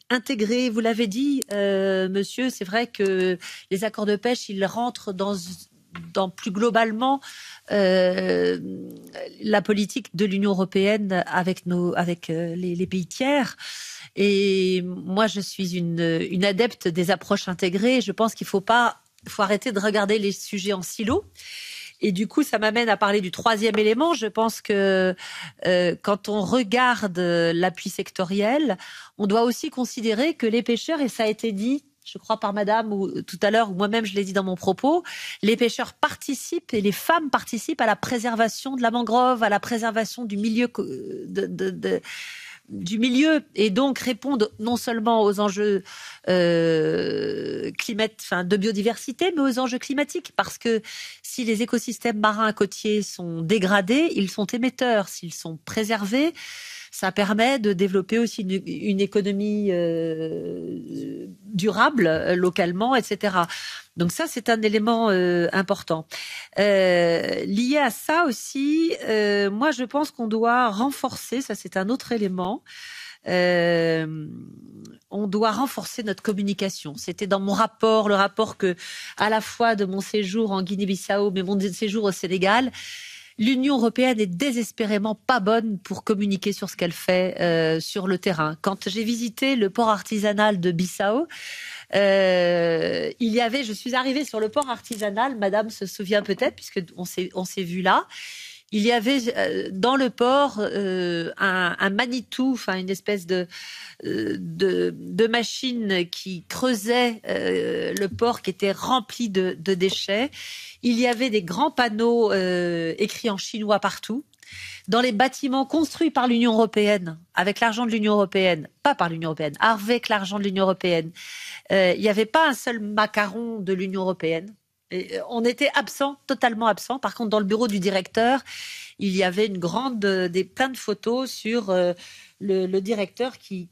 intégrée. Vous l'avez dit, monsieur, c'est vrai que les accords de pêche, ils rentrent dans plus globalement la politique de l'Union européenne avec les pays tiers. Et moi, je suis une adepte des approches intégrées. Je pense qu'il faut arrêter de regarder les sujets en silo. Et du coup, ça m'amène à parler du troisième élément. Je pense que quand on regarde l'appui sectoriel, on doit aussi considérer que les pêcheurs, et ça a été dit, je crois par madame ou tout à l'heure, ou moi-même je l'ai dit dans mon propos, les pêcheurs participent et les femmes participent à la préservation de la mangrove, à la préservation du milieu du milieu, et donc répondent non seulement aux enjeux de biodiversité, mais aux enjeux climatiques, parce que si les écosystèmes marins côtiers sont dégradés, ils sont émetteurs. S'ils sont préservés, ça permet de développer aussi une économie durable localement, etc. Donc ça, c'est un élément important. Lié à ça aussi, moi, je pense qu'on doit renforcer, ça c'est un autre élément, on doit renforcer notre communication. C'était dans mon rapport, le rapport que, à la fois de mon séjour en Guinée-Bissau, mais mon séjour au Sénégal, l'Union européenne est désespérément pas bonne pour communiquer sur ce qu'elle fait sur le terrain. Quand j'ai visité le port artisanal de Bissau, je suis arrivée sur le port artisanal, madame se souvient peut-être, puisque on s'est vu là. Il y avait dans le port un Manitou, enfin une espèce de machine qui creusait le port, qui était rempli de déchets. Il y avait des grands panneaux écrits en chinois partout. Dans les bâtiments construits par l'Union européenne, avec l'argent de l'Union européenne, pas par l'Union européenne, avec l'argent de l'Union européenne, il n'y avait pas un seul macaron de l'Union européenne. Et on était absent, totalement absent. Par contre, dans le bureau du directeur, il y avait plein de photos sur le directeur qui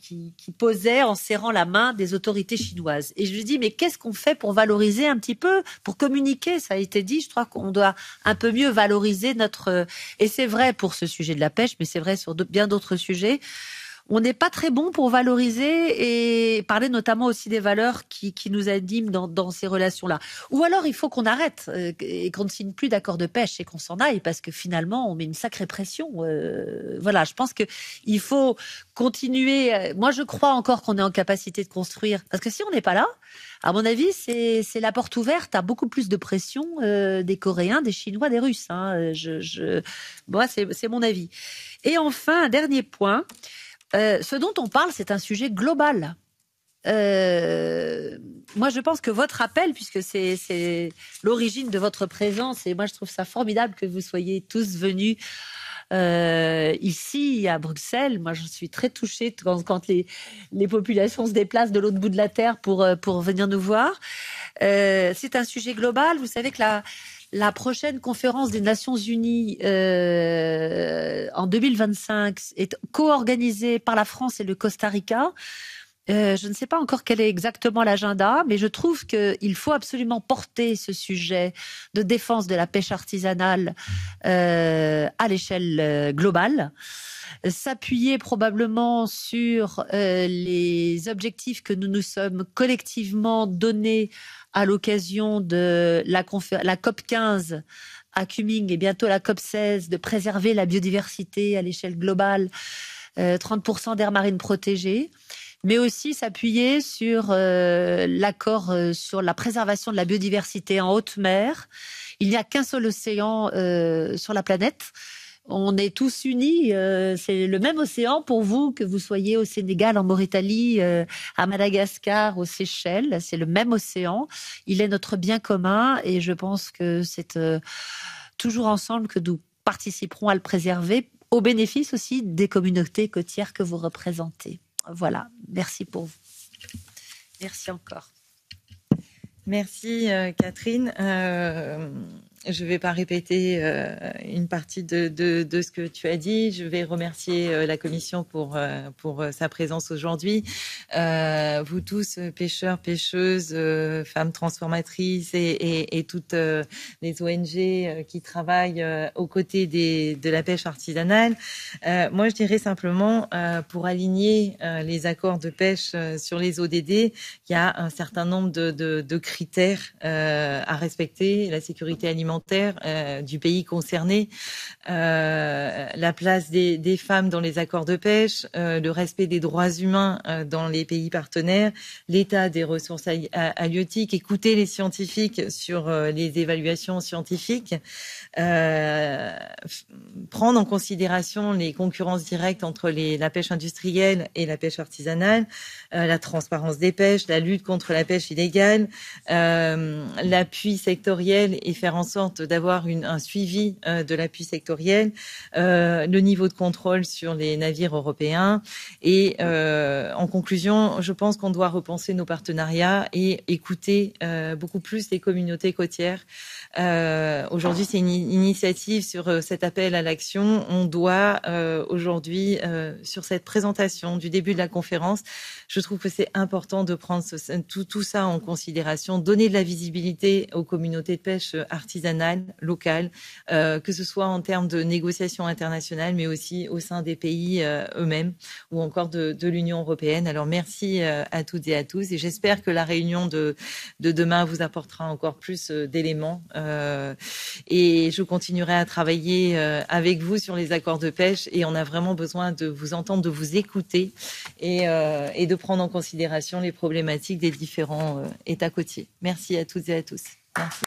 posait en serrant la main des autorités chinoises. Et je lui dis, mais qu'est-ce qu'on fait pour valoriser un petit peu, pour communiquer? Ça a été dit, je crois qu'on doit un peu mieux valoriser et c'est vrai pour ce sujet de la pêche, mais c'est vrai sur bien d'autres sujets. On n'est pas très bon pour valoriser et parler notamment aussi des valeurs qui nous animent dans ces relations-là. Ou alors, il faut qu'on arrête et qu'on ne signe plus d'accord de pêche et qu'on s'en aille, parce que finalement, on met une sacrée pression. Voilà, je pense qu'il faut continuer. Moi, je crois encore qu'on est en capacité de construire. Parce que si on n'est pas là, à mon avis, c'est la porte ouverte à beaucoup plus de pression des Coréens, des Chinois, des Russes. Moi, c'est mon avis. Et enfin, un dernier point. Ce dont on parle, c'est un sujet global. Moi, je pense que votre appel, puisque c'est l'origine de votre présence, et moi, je trouve ça formidable que vous soyez tous venus ici à Bruxelles. Moi, je suis très touchée quand les populations se déplacent de l'autre bout de la terre pour venir nous voir. C'est un sujet global. Vous savez que la prochaine conférence des Nations Unies en 2025 est co-organisée par la France et le Costa Rica. Je ne sais pas encore quel est exactement l'agenda, mais je trouve qu'il faut absolument porter ce sujet de défense de la pêche artisanale à l'échelle globale, s'appuyer probablement sur les objectifs que nous nous sommes collectivement donnés à l'occasion de la COP 15 à Kunming et bientôt la COP 16, de préserver la biodiversité à l'échelle globale, 30% d'aires marines protégées, mais aussi s'appuyer sur l'accord sur la préservation de la biodiversité en haute mer. Il n'y a qu'un seul océan sur la planète. On est tous unis. C'est le même océan pour vous, que vous soyez au Sénégal, en Mauritanie, à Madagascar, aux Seychelles. C'est le même océan. Il est notre bien commun et je pense que c'est toujours ensemble que nous participerons à le préserver, au bénéfice aussi des communautés côtières que vous représentez. Voilà, merci pour vous. Merci encore. Merci Catherine. Je ne vais pas répéter une partie de ce que tu as dit. Je vais remercier la Commission pour sa présence aujourd'hui. Vous tous, pêcheurs, pêcheuses, femmes transformatrices et toutes les ONG qui travaillent aux côtés de la pêche artisanale. Moi, je dirais simplement, pour aligner les accords de pêche sur les ODD, il y a un certain nombre de critères à respecter. La sécurité alimentaire du pays concerné, la place des femmes dans les accords de pêche, le respect des droits humains dans les pays partenaires, l'état des ressources halieutiques, écouter les scientifiques sur les évaluations scientifiques, prendre en considération les concurrences directes entre la pêche industrielle et la pêche artisanale, la transparence des pêches, la lutte contre la pêche illégale, l'appui sectoriel et faire en sorte d'avoir un suivi de l'appui sectoriel, le niveau de contrôle sur les navires européens et en conclusion, je pense qu'on doit repenser nos partenariats et écouter beaucoup plus les communautés côtières. Aujourd'hui, c'est une initiative sur cet appel à l'action. On doit aujourd'hui, sur cette présentation du début de la conférence, je trouve que c'est important de prendre tout ça en considération, donner de la visibilité aux communautés de pêche artisanales, locales, que ce soit en termes de négociations internationales, mais aussi au sein des pays eux-mêmes ou encore de l'Union européenne. Alors merci à toutes et à tous et j'espère que la réunion de demain vous apportera encore plus d'éléments et je continuerai à travailler avec vous sur les accords de pêche et on a vraiment besoin de vous entendre, de vous écouter et de prendre en considération les problématiques des différents États côtiers. Merci à toutes et à tous. Merci.